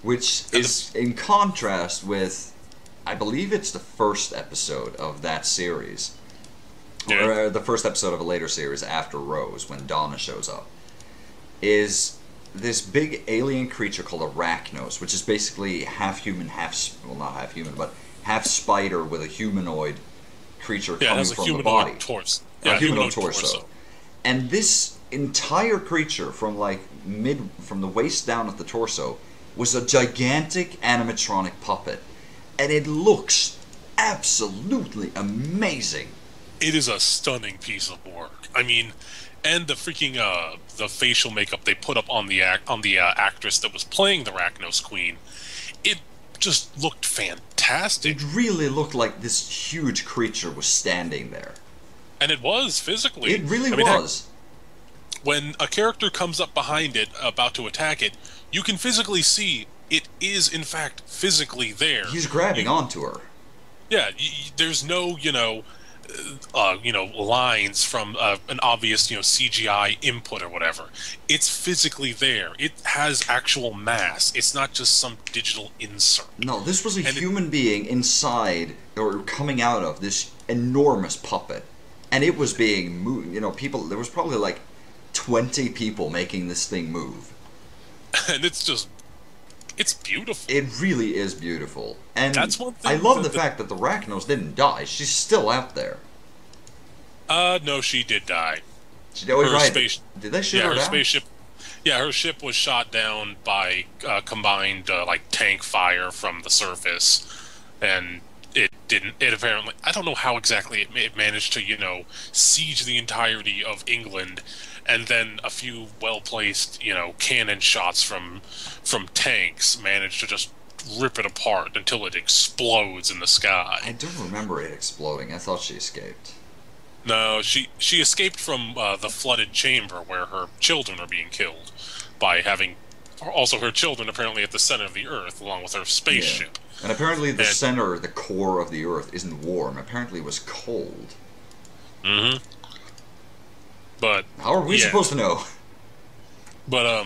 Which And is in contrast with, I believe it's the first episode of that series. Yeah. Or the first episode of a later series after Rose, when Donna shows up. Is this big alien creature called Arachnos, which is basically half human, well, not half human, but half spider with a humanoid creature Yeah, it coming has a from the humanoid body. torso. A Yeah, humanoid torso. And this entire creature from from the waist down at the torso was a gigantic animatronic puppet. And it looks absolutely amazing. It is a stunning piece of work. I mean, and the freaking the facial makeup they put up on the actress that was playing the Arachnos Queen, it just looked fantastic. It really looked like this huge creature was standing there. And it was physically. It really I mean, heck, was. when a character comes up behind it, about to attack it, you can physically see it is in fact physically there. He's grabbing onto her. Yeah, there's no, lines from an obvious, CGI input or whatever. It's physically there. It has actual mass. It's not just some digital insert. No, this was a And human being inside or coming out of this enormous puppet. And it was being moved. People, there was probably like 20 people making this thing move. And it's beautiful. It really is beautiful. And That's one thing I love that the fact that the Arachnos didn't die. She's still out there. No, she did die. Did they shoot Yeah, her her down? spaceship. Yeah, her ship was shot down by combined tank fire from the surface, and it didn't. It apparently, I don't know how exactly it managed to siege the entirety of England, and then a few well placed cannon shots from tanks managed to just rip it apart until it explodes in the I sky. don't remember it exploding. I thought she escaped. No, she escaped from the flooded chamber where her children are being killed by having also her children apparently at the center of the Earth along with her spaceship. Yeah. And apparently the And- center, the core of the Earth, isn't warm. Apparently it was cold. Mm-hmm. But How are we yeah. supposed to know? But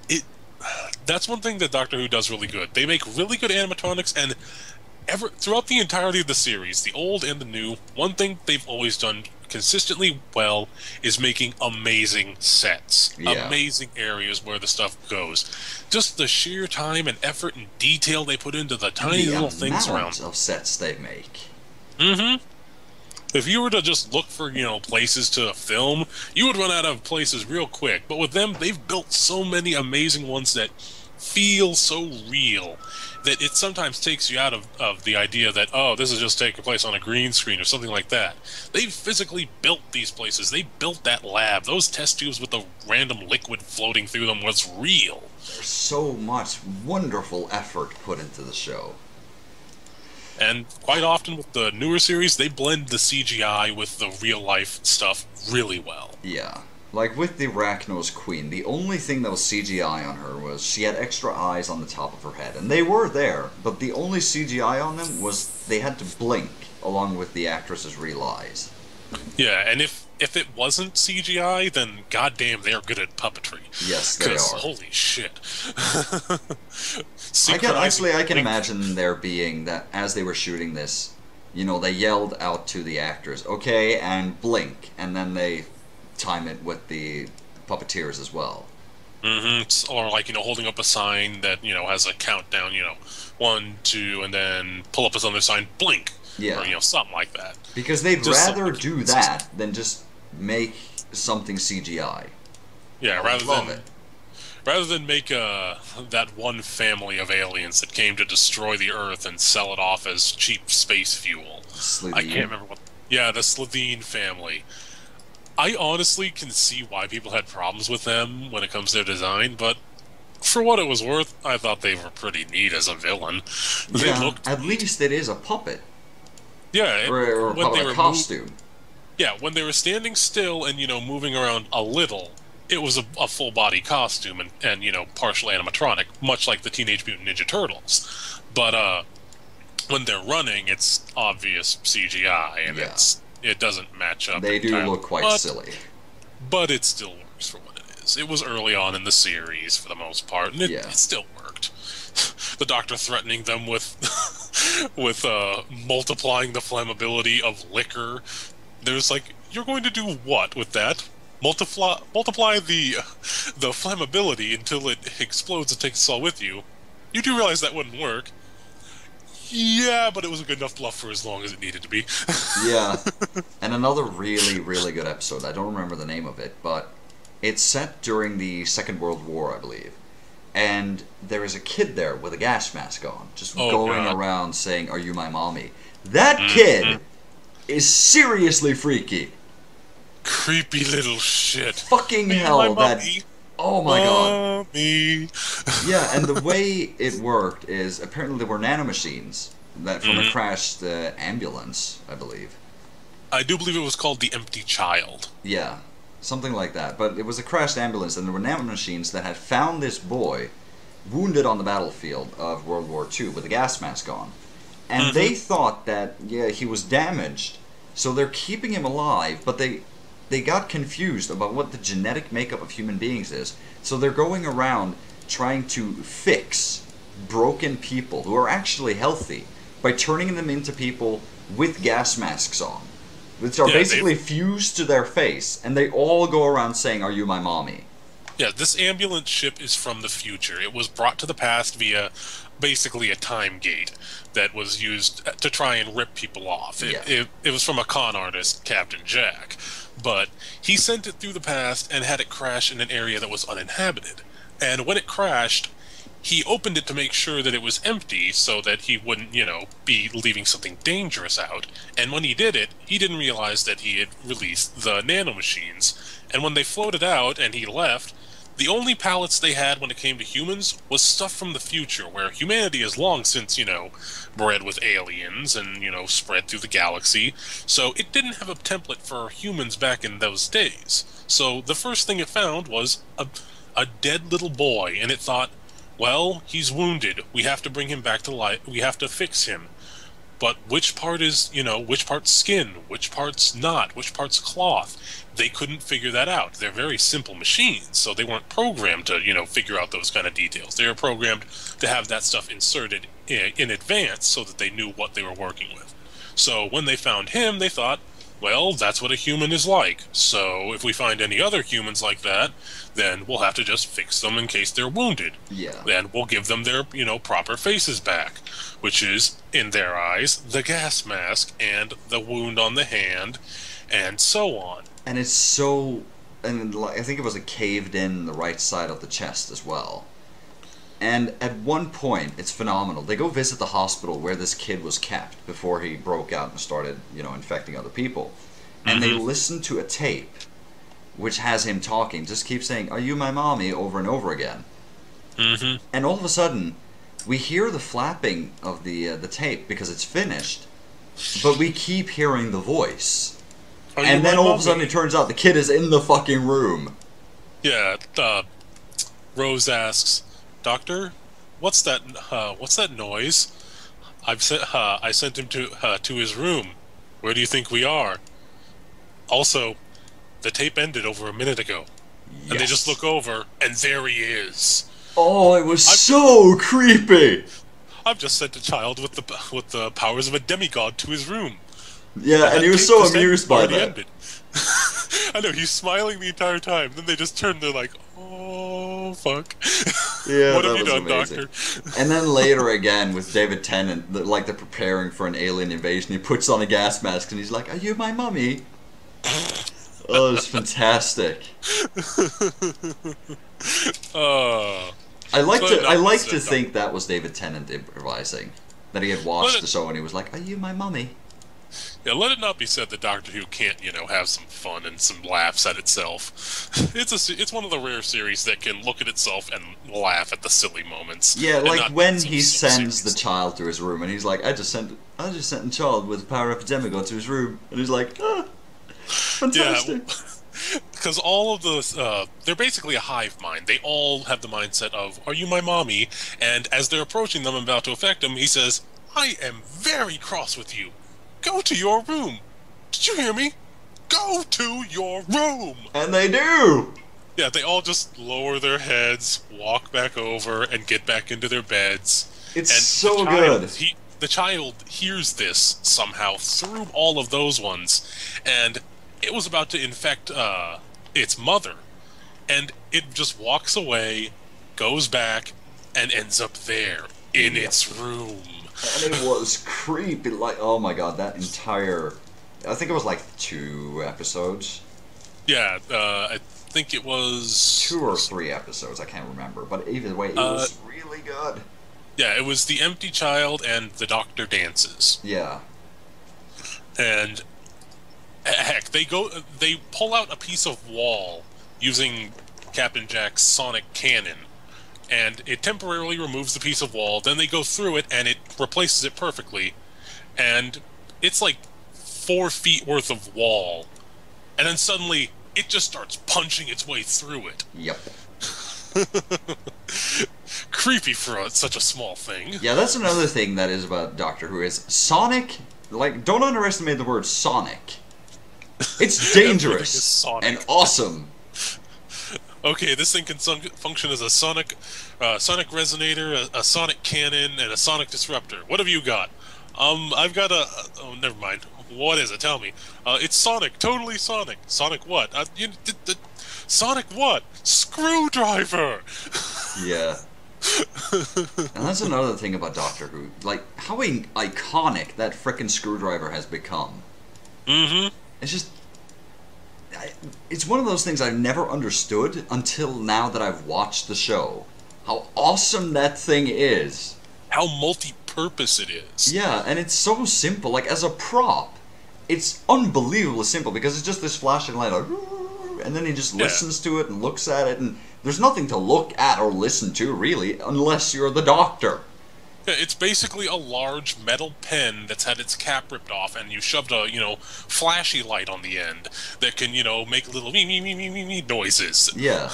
it that's one thing that Doctor Who does really good. They make really good animatronics, and throughout the entirety of the series, the old and the new, one thing they've always done consistently well is making amazing sets, Yeah. amazing areas where the stuff goes. Just the sheer time and effort and detail they put into the tiny The little things amount around. of sets they make. Mm-hmm. If you were to just look for, places to film, you would run out of places real quick. But with them, they've built so many amazing ones that feel so real that it sometimes takes you out of the idea that, oh, this is just taking place on a green screen or something like that. They physically built these places. They built that lab. Those test tubes with the random liquid floating through them was real. There's so much wonderful effort put into the show. And quite often with the newer series, they blend the CGI with the real life stuff really well. Yeah. Like with the Arachnos Queen, the only thing that was CGI on her was she had extra eyes on the top of her head. And they were there, but the only CGI on them was they had to blink along with the actress's real eyes. Yeah, and if it wasn't CGI, then goddamn, they're good at puppetry. Yes, they are. Holy shit. I can imagine there being that as they were shooting this, you know, they yelled out to the actors, okay, and blink, and then they time it with the puppeteers as well. Mm-hmm. Or like, you know, holding up a sign that, you know, has a countdown, you know, 1, 2, and then pull up another sign, blink. Yeah. Or, you know, something like that. Because they'd rather do that than just make something CGI. Yeah, rather than make that one family of aliens that came to destroy the Earth and sell it off as cheap space fuel. Slitheen. I can't remember what. Yeah, the Slitheen family. I honestly can see why people had problems with them when it comes to their design, but for what it was worth, I thought they were pretty neat as a villain. At least it is a puppet. Yeah, or a costume. When they were standing still and, you know, moving around a little, it was a full body costume and you know, partial animatronic, much like the Teenage Mutant Ninja Turtles. But when they're running, it's obvious CGI, and it doesn't match up. They do look quite silly. But it still works for what it is. It was early on in the series, for the most part, and it still worked. The Doctor threatening them with multiplying the flammability of liquor. There's like, you're going to do what with that? Multiply the flammability until it explodes and takes us all with you. You do realize that wouldn't work. Yeah, but it was a good enough bluff for as long as it needed to be. Yeah. And another really, really good episode, I don't remember the name of it, but it's set during the Second World War, I believe. And there is a kid there with a gas mask on, just going around saying, "Are you my mommy?" That kid is seriously freaky. Creepy little shit. Fucking hell, that... Oh my god. Mommy. Yeah, and the way it worked is, apparently there were nanomachines that from a crashed ambulance, I believe. I do believe it was called the Empty Child. Yeah, something like that. But it was a crashed ambulance, and there were nanomachines that had found this boy wounded on the battlefield of World War II with a gas mask on. And they thought that, yeah, he was damaged, so they're keeping him alive, but they got confused about what the genetic makeup of human beings is. So they're going around trying to fix broken people who are actually healthy by turning them into people with gas masks on, which are basically fused to their face, and they all go around saying, "Are you my mommy?" Yeah, this ambulance ship is from the future. It was brought to the past via basically a time gate that was used to try and rip people off. It was from a con artist, Captain Jack. But he sent it through the past and had it crash in an area that was uninhabited. And when it crashed, he opened it to make sure that it was empty so that he wouldn't, you know, be leaving something dangerous out. And when he did it, he didn't realize that he had released the nanomachines. And when they floated out and he left, the only pallets they had when it came to humans was stuff from the future, where humanity has long since, you know, bred with aliens and, you know, spread through the galaxy. So it didn't have a template for humans back in those days. So the first thing it found was a dead little boy, and it thought, well, he's wounded. We have to bring him back to life. We have to fix him. But which part is, you know, which part's skin, which part's not, which part's cloth? They couldn't figure that out. They're very simple machines, so they weren't programmed to, you know, figure out those kind of details. They were programmed to have that stuff inserted in advance so that they knew what they were working with. So when they found him, they thought, well, that's what a human is like. So if we find any other humans like that, then we'll have to just fix them in case they're wounded. Yeah. Then we'll give them their, you know, proper faces back, which is, in their eyes, the gas mask and the wound on the hand, and so on. And it's so... And I think it was a caved in the right side of the chest as well. And at one point, it's phenomenal. They go visit the hospital where this kid was kept before he broke out and started, infecting other people. And they listen to a tape which has him talking, just keeps saying, "Are you my mommy?" over and over again. And all of a sudden, we hear the flapping of the tape because it's finished, but we keep hearing the voice. And then all of a sudden it turns out the kid is in the fucking room. Yeah, Rose asks, "Doctor, what's that noise?" I sent him to his room. Where do you think we are? Also, the tape ended over a minute ago. Yes. And they just look over, and there he is. Oh, it was so creepy. I've just sent a child with the powers of a demigod to his room. Yeah, and he was so amused by that. Ended. I know, he's smiling the entire time. Then they just turn, they're like, "Oh, fuck." Yeah, what have you done, amazing. Doctor? And then later again with David Tennant, like they're preparing for an alien invasion, he puts on a gas mask and he's like, "Are you my mummy?" Oh, it's fantastic. I like to think that was David Tennant improvising. That he had watched the show and he was like, "Are you my mummy?" Yeah, let it not be said that Doctor Who can't, have some fun and some laughs at itself. It's one of the rare series that can look at itself and laugh at the silly moments. Yeah, like when he sends the child to his room and he's like, I just sent a child with the power of a demigod to his room, and he's like, "Ah, fantastic." Yeah, because all of those, they're basically a hive mind. They all have the mindset of, "Are you my mommy?" And as they're approaching them and about to affect him, he says, "I am very cross with you. Go to your room. Did you hear me? Go to your room." And they do. Yeah, they all just lower their heads, walk back over, and get back into their beds. It's so good. The child hears this somehow through all of those ones, and it was about to infect its mother, and it just walks away, goes back, and ends up there in its room. And it was creepy, like, oh my god, that entire... I think it was like 2 episodes. Yeah, I think it was... 2 or 3 episodes, I can't remember, but either way, it was really good. Yeah, it was The Empty Child and The Doctor Dances. Yeah. And, heck, they pull out a piece of wall using Captain Jack's sonic cannon, and it temporarily removes the piece of wall, then they go through it, and it replaces it perfectly, and it's like 4 feet worth of wall, and then suddenly, it just starts punching its way through it. Yep. Creepy for such a small thing. Yeah, that's another thing that is about Doctor Who, is Sonic, like, don't underestimate the word Sonic. It's dangerous and awesome. Okay, this thing can function as a sonic resonator, a sonic cannon, and a sonic disruptor. What have you got? I've got oh, never mind. What is it? Tell me. It's sonic. Totally sonic. Sonic what? Sonic what? Screwdriver! Yeah. And that's another thing about Doctor Who. Like, how iconic that frickin' screwdriver has become. Mm-hmm. It's just... It's one of those things I've never understood until now that I've watched the show. How awesome that thing is. How multi-purpose it is. Yeah, and it's so simple. Like, as a prop, it's unbelievably simple because it's just this flashing light, like, and then he just listens to it and looks at it, and there's nothing to look at or listen to, really, unless you're the Doctor. Yeah, it's basically a large metal pen that's had its cap ripped off, and you shoved a, flashy light on the end that can, make little me noises. Yeah.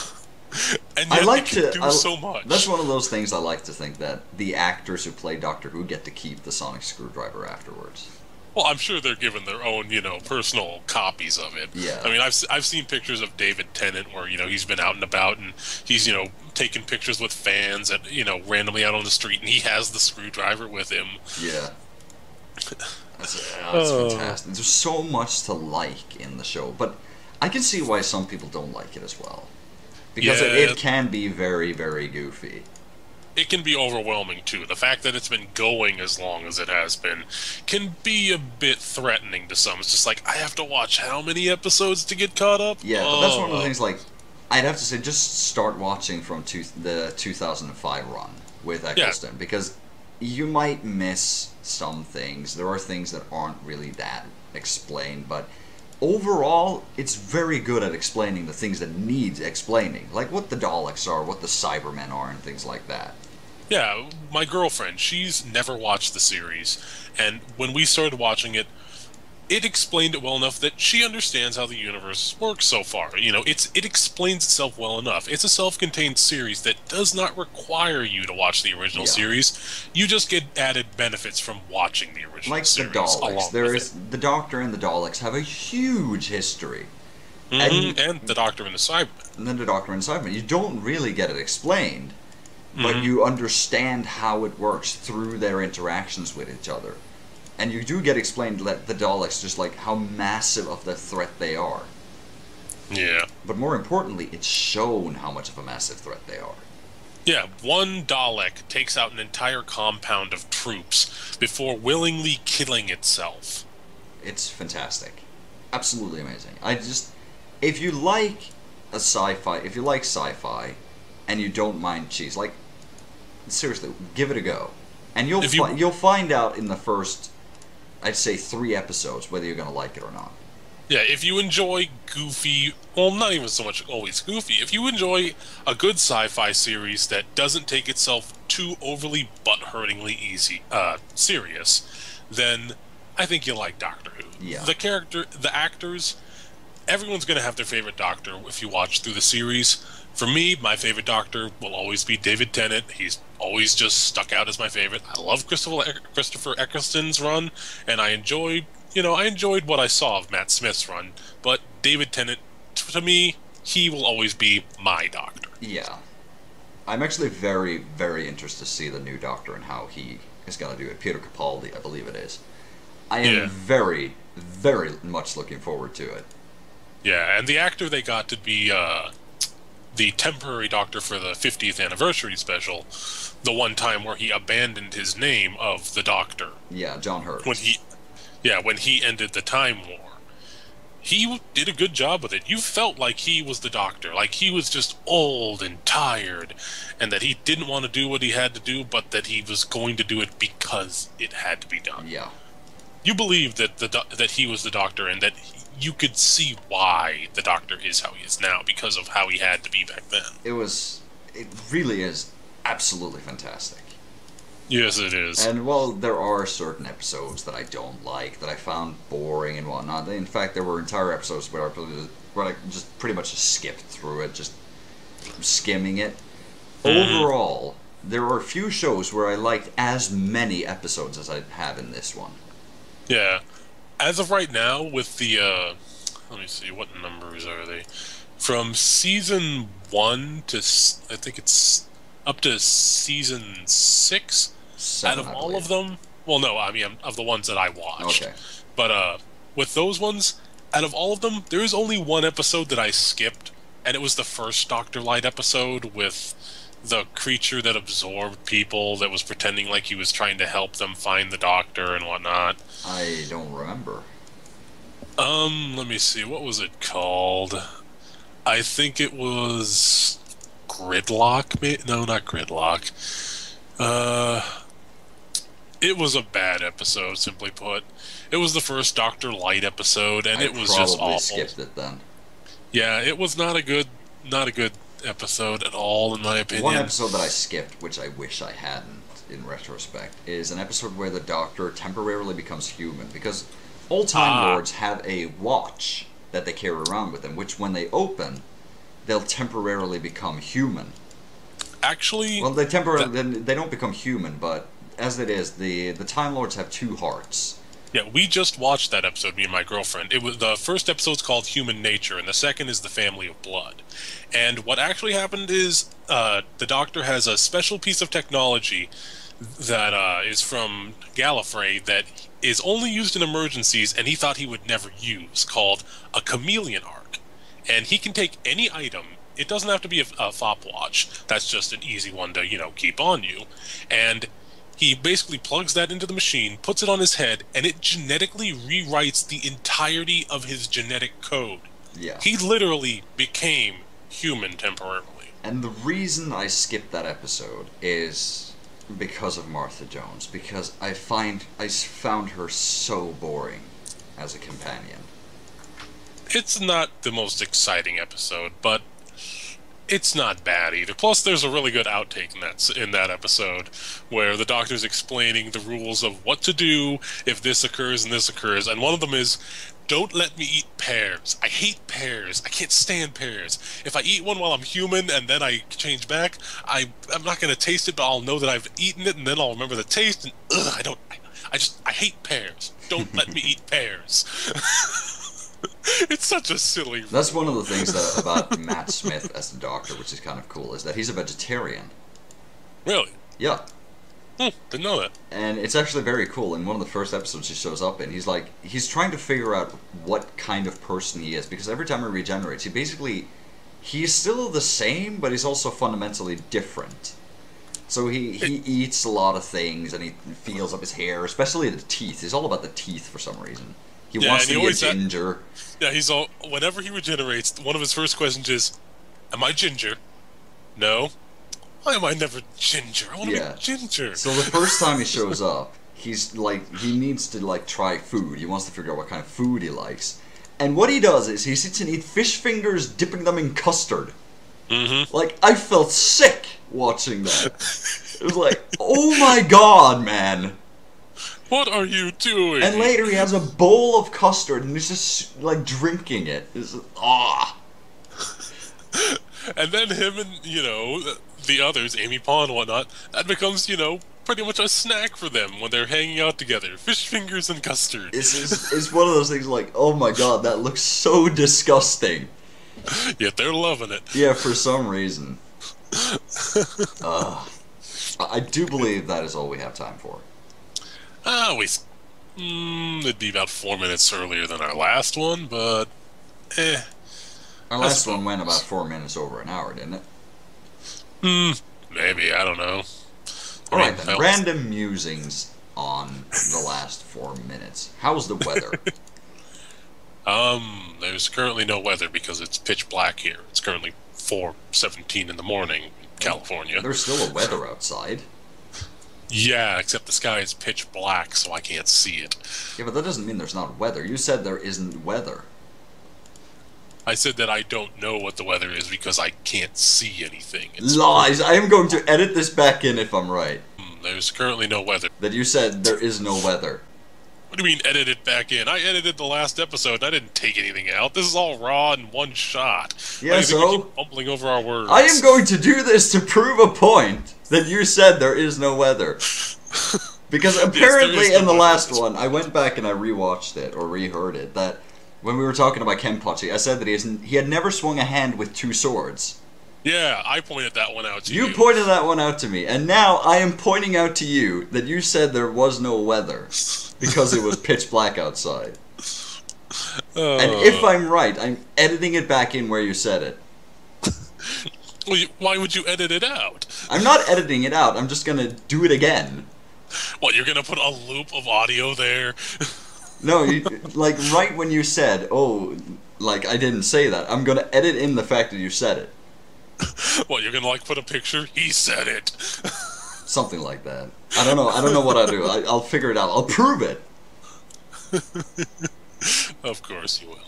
And yet it can do so much. That's one of those things I like to think, that the actors who play Doctor Who get to keep the sonic screwdriver afterwards. Well, I'm sure they're given their own, personal copies of it. Yeah. I mean, I've seen pictures of David Tennant where, he's been out and about and he's, taking pictures with fans at, randomly out on the street, and he has the screwdriver with him. Yeah. That's fantastic. There's so much to like in the show, but I can see why some people don't like it as well. Because it can be very, very goofy. It can be overwhelming, too. The fact that it's been going as long as it has been can be a bit threatening to some. It's just like, I have to watch how many episodes to get caught up? Yeah, but that's one of the things, like, I'd have to say just start watching from the 2005 run with Eccleston, because you might miss some things. There are things that aren't really that explained, but overall, it's very good at explaining the things that need explaining, like what the Daleks are, what the Cybermen are, and things like that. Yeah, my girlfriend, she's never watched the series, and when we started watching it, it explained it well enough that she understands how the universe works so far. You know, it explains itself well enough. It's a self-contained series that does not require you to watch the original series. You just get added benefits from watching the original series. Like the Daleks. The Doctor and the Daleks have a huge history. And the Doctor and the Cybermen. And then the Doctor and the Cybermen. You don't really get it explained, but you understand how it works through their interactions with each other. And you do get explained that the Daleks, just like how massive of the threat they are. Yeah. But more importantly, it's shown how much of a massive threat they are. Yeah, one Dalek takes out an entire compound of troops before willingly killing itself. It's fantastic. Absolutely amazing. If you like sci-fi, and you don't mind cheese, like, seriously, give it a go. And you'll find out in the first, I'd say, 3 episodes whether you're going to like it or not. Yeah, if you enjoy goofy, well, not even so much always goofy, if you enjoy a good sci-fi series that doesn't take itself too overly butt-hurtingly serious, then I think you'll like Doctor Who. Yeah. The actors, everyone's going to have their favorite Doctor if you watch through the series. For me, my favorite Doctor will always be David Tennant. He's always just stuck out as my favorite. I love Christopher Eccleston's run, and I enjoyed what I saw of Matt Smith's run. But David Tennant, to me, he will always be my Doctor. Yeah. I'm actually very, very interested to see the new Doctor and how he is going to do it. Peter Capaldi, I believe it is. I am very, very much looking forward to it. Yeah, and the actor they got to be the temporary Doctor for the 50th anniversary special, the one time where he abandoned his name of the Doctor. Yeah, John Hurt. When he ended the Time War. He did a good job with it. You felt like he was the Doctor, like he was just old and tired, and that he didn't want to do what he had to do, but that he was going to do it because it had to be done. Yeah. You believed that he was the Doctor, and that you could see why the Doctor is how he is now because of how he had to be back then. It really is absolutely fantastic. Yes, it is. And while there are certain episodes that I don't like, that I found boring and whatnot, in fact, there were entire episodes where I just pretty much skipped through it, just skimming it. Overall, there are a few shows where I liked as many episodes as I have in this one. Yeah. As of right now, with the, let me see, what numbers are they? From season 1 to, I think it's up to season 6. 7, out of all of them, well, no, I mean, of the ones that I watched. Okay. But, with those ones, out of all of them, there is only one episode that I skipped, and it was the first Dr. Light episode with the creature that absorbed people that was pretending like he was trying to help them find the Doctor and whatnot. I don't remember. Let me see, what was it called? I think it was Gridlock? No, not Gridlock. It was a bad episode, simply put. It was the first Dr. Light episode, and it was just awful. I probably skipped it then. Yeah, it was not a good episode at all, in my opinion. One episode that I skipped, which I wish I hadn't, in retrospect, is an episode where the Doctor temporarily becomes human, because all Time Lords have a watch that they carry around with them, which when they open, they'll temporarily become human. Actually... Well, they don't become human, but as it is, the Time Lords have 2 hearts. Yeah, we just watched that episode, me and my girlfriend. It was the first episode's called Human Nature, and the second is The Family of Blood. And what actually happened is the Doctor has a special piece of technology that is from Gallifrey that is only used in emergencies, and he thought he would never use, called a chameleon arc. And he can take any item. It doesn't have to be a fop watch. That's just an easy one to, keep on you. And he basically plugs that into the machine, puts it on his head, and it genetically rewrites the entirety of his genetic code. Yeah. He literally became human temporarily. And the reason I skipped that episode is because of Martha Jones, because I found her so boring as a companion. It's not the most exciting episode, but it's not bad either. Plus, there's a really good outtake in that episode where the doctor's explaining the rules of what to do if this occurs and this occurs, and one of them is, don't let me eat pears. I hate pears. I can't stand pears. If I eat one while I'm human and then I change back, I'm not going to taste it, but I'll know that I've eaten it, and then I'll remember the taste, and I hate pears. Don't let me eat pears. It's such a silly rule. That's one of the things about Matt Smith as the Doctor, which is kind of cool, is that he's a vegetarian. Really? Yeah. Didn't know that. And it's actually very cool. In one of the first episodes he shows up in, he's trying to figure out what kind of person he is, because every time he regenerates, he's still the same, but he's also fundamentally different. So he eats a lot of things, and he feels up his hair, especially the teeth. He's all about the teeth for some reason. He wants to be a ginger. Whenever he regenerates, one of his first questions is, am I ginger? No. Why am I never ginger? I want to be ginger. So the first time he shows up, he needs to try food. He wants to figure out what kind of food he likes. And what he does is he sits and eats fish fingers, dipping them in custard. Mm-hmm. I felt sick watching that. It was like, oh my god, man. What are you doing? And later he has a bowl of custard and he's just drinking it. And then him and, the others, Amy Pond and whatnot, that becomes, pretty much a snack for them when they're hanging out together. Fish fingers and custard. It's one of those things oh my god, that looks so disgusting. Yet they're loving it. Yeah, for some reason. I do believe that is all we have time for. It'd be about 4 minutes earlier than our last one, but Our last one went about 4 minutes over an hour, didn't it? Maybe, I don't know. Alright then, random musings on the last 4 minutes. How's the weather? There's currently no weather because it's pitch black here. It's currently 4:17 in the morning in California. There's still a weather outside. Yeah, except the sky is pitch black, so I can't see it. Yeah, but that doesn't mean there's not weather. You said there isn't weather. I said that I don't know what the weather is because I can't see anything. Lies! I am going to edit this back in if I'm right. There's currently no weather. That you said there is no weather. What do you mean, edit it back in? I edited the last episode. I didn't take anything out. This is all raw in one shot. Yeah, so? We keep bumbling over our words. I am going to do this to prove a point that you said there is no weather. Because apparently in the last one, I went back and I rewatched it, or reheard it, that when we were talking about Kenpachi, I said that he had never swung a hand with two swords. Yeah, I pointed that one out to you. You pointed that one out to me, and now I am pointing out to you that you said there was no weather because it was pitch black outside. And if I'm right, I'm editing it back in where you said it. Well, why would you edit it out? I'm not editing it out, I'm just gonna do it again. What, you're gonna put a loop of audio there? No, right when you said, I didn't say that, I'm gonna edit in the fact that you said it. What, you're gonna put a picture? He said it. Something like that. I don't know what I'll do. I'll figure it out. I'll prove it. Of course you will.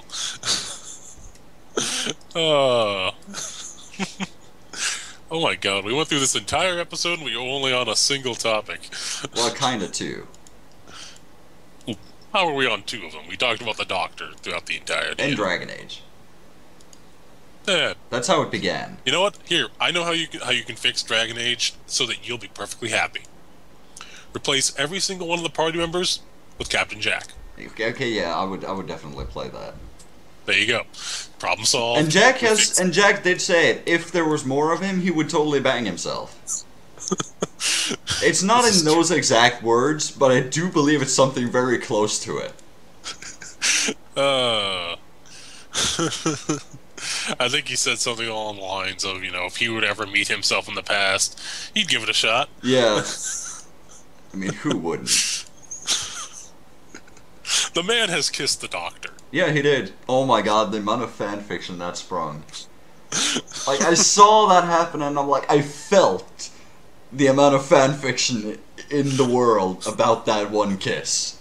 Oh my god, we went through this entire episode and we were only on a single topic. Well, kinda two. How were we on two of them? We talked about the Doctor throughout the entire day. And Dragon Age. Yeah. That's how it began. You know what? Here, I know how you can fix Dragon Age so that you'll be perfectly happy. Replace every single one of the party members with Captain Jack. Okay, yeah, I would definitely play that. There you go. Problem solved. And Jack did say it. If there was more of him, he would totally bang himself. It's not in those exact words, but I do believe it's something very close to it. I think he said something along the lines of, if he would ever meet himself in the past, he'd give it a shot. Yeah. I mean, who wouldn't? The man has kissed the Doctor. Yeah, he did. Oh my god, the amount of fanfiction that sprung. Like, I saw that happen, and I'm like, I felt the amount of fan fiction in the world about that one kiss.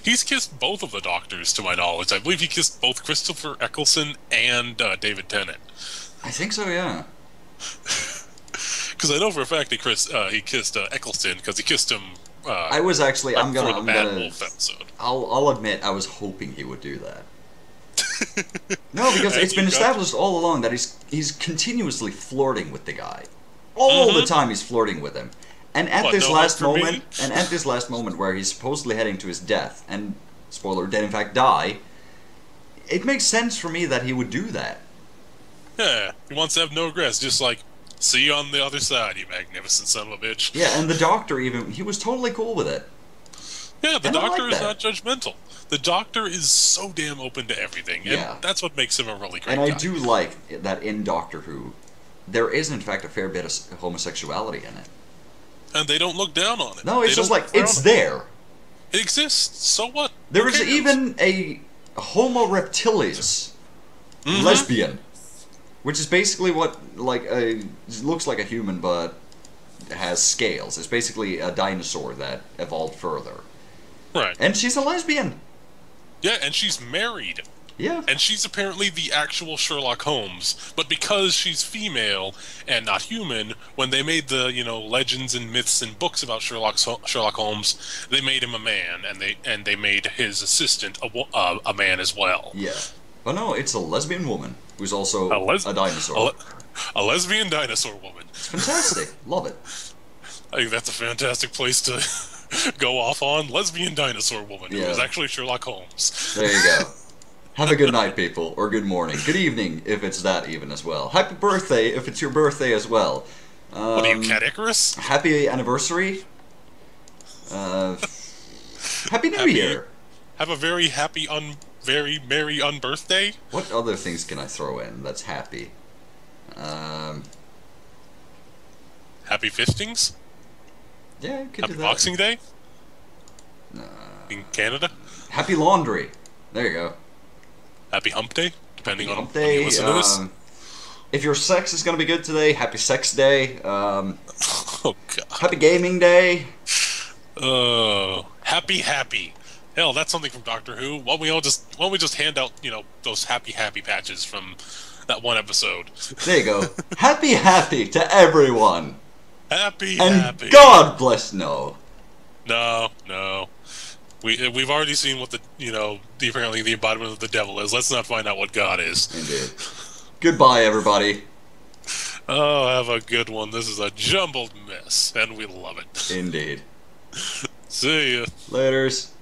He's kissed both of the Doctors, to my knowledge. I believe he kissed both Christopher Eccleston and David Tennant. I think so, yeah. Because I know for a fact that he kissed Eccleston because he kissed him. I was actually, I'm gonna. Wolf episode. I'll admit, I was hoping he would do that. No, because it's been established all along that he's continuously flirting with the guy. All the time he's flirting with him. And at this last moment where he's supposedly heading to his death, and spoiler, did in fact die, it makes sense for me that he would do that. Yeah, he wants to have no regrets, just like, see you on the other side, you magnificent son of a bitch. Yeah, and the Doctor even, he was totally cool with it. Yeah, the Doctor is not judgmental. The Doctor is so damn open to everything, and that's what makes him a really great guy. And I do like that in Doctor Who, there is in fact a fair bit of homosexuality in it. And they don't look down on it. No, it's just like, it's there. It exists, so what? There is even a Homo reptilis lesbian, which is basically what, like, looks like a human but has scales. It's basically a dinosaur that evolved further. Right. And she's a lesbian. Yeah, and she's married. Yeah. And she's apparently the actual Sherlock Holmes, but because she's female and not human, when they made the, legends and myths and books about Sherlock Holmes, they made him a man, and they made his assistant a man as well. Yeah. But no, it's a lesbian woman who's also a dinosaur. A lesbian dinosaur woman. It's fantastic. Love it. I think that's a fantastic place to go off on. Lesbian dinosaur woman who is actually Sherlock Holmes. There you go. Have a good night, people, or good morning. Good evening, if it's that even as well. Happy birthday, if it's your birthday as well. What are you, Cat Icarus? Happy anniversary. Happy New Year. Have a very happy, very merry unbirthday. What other things can I throw in that's happy? Happy Fistings? Yeah, you could Happy do that. Boxing Day? In Canada? Happy Laundry. There you go. Happy Hump Day, depending on when you listen to this. If your sex is going to be good today, Happy Sex Day. Oh, God. Happy Gaming Day. Happy. Hell, that's something from Doctor Why don't we just hand out, those happy patches from that one episode? There you go. Happy to everyone. Happy. God bless no. No. We've already seen what the apparently the embodiment of the devil is. Let's not find out what God is. Indeed. Goodbye, everybody. Oh, have a good one. This is a jumbled mess, and we love it. Indeed. See ya. Laters.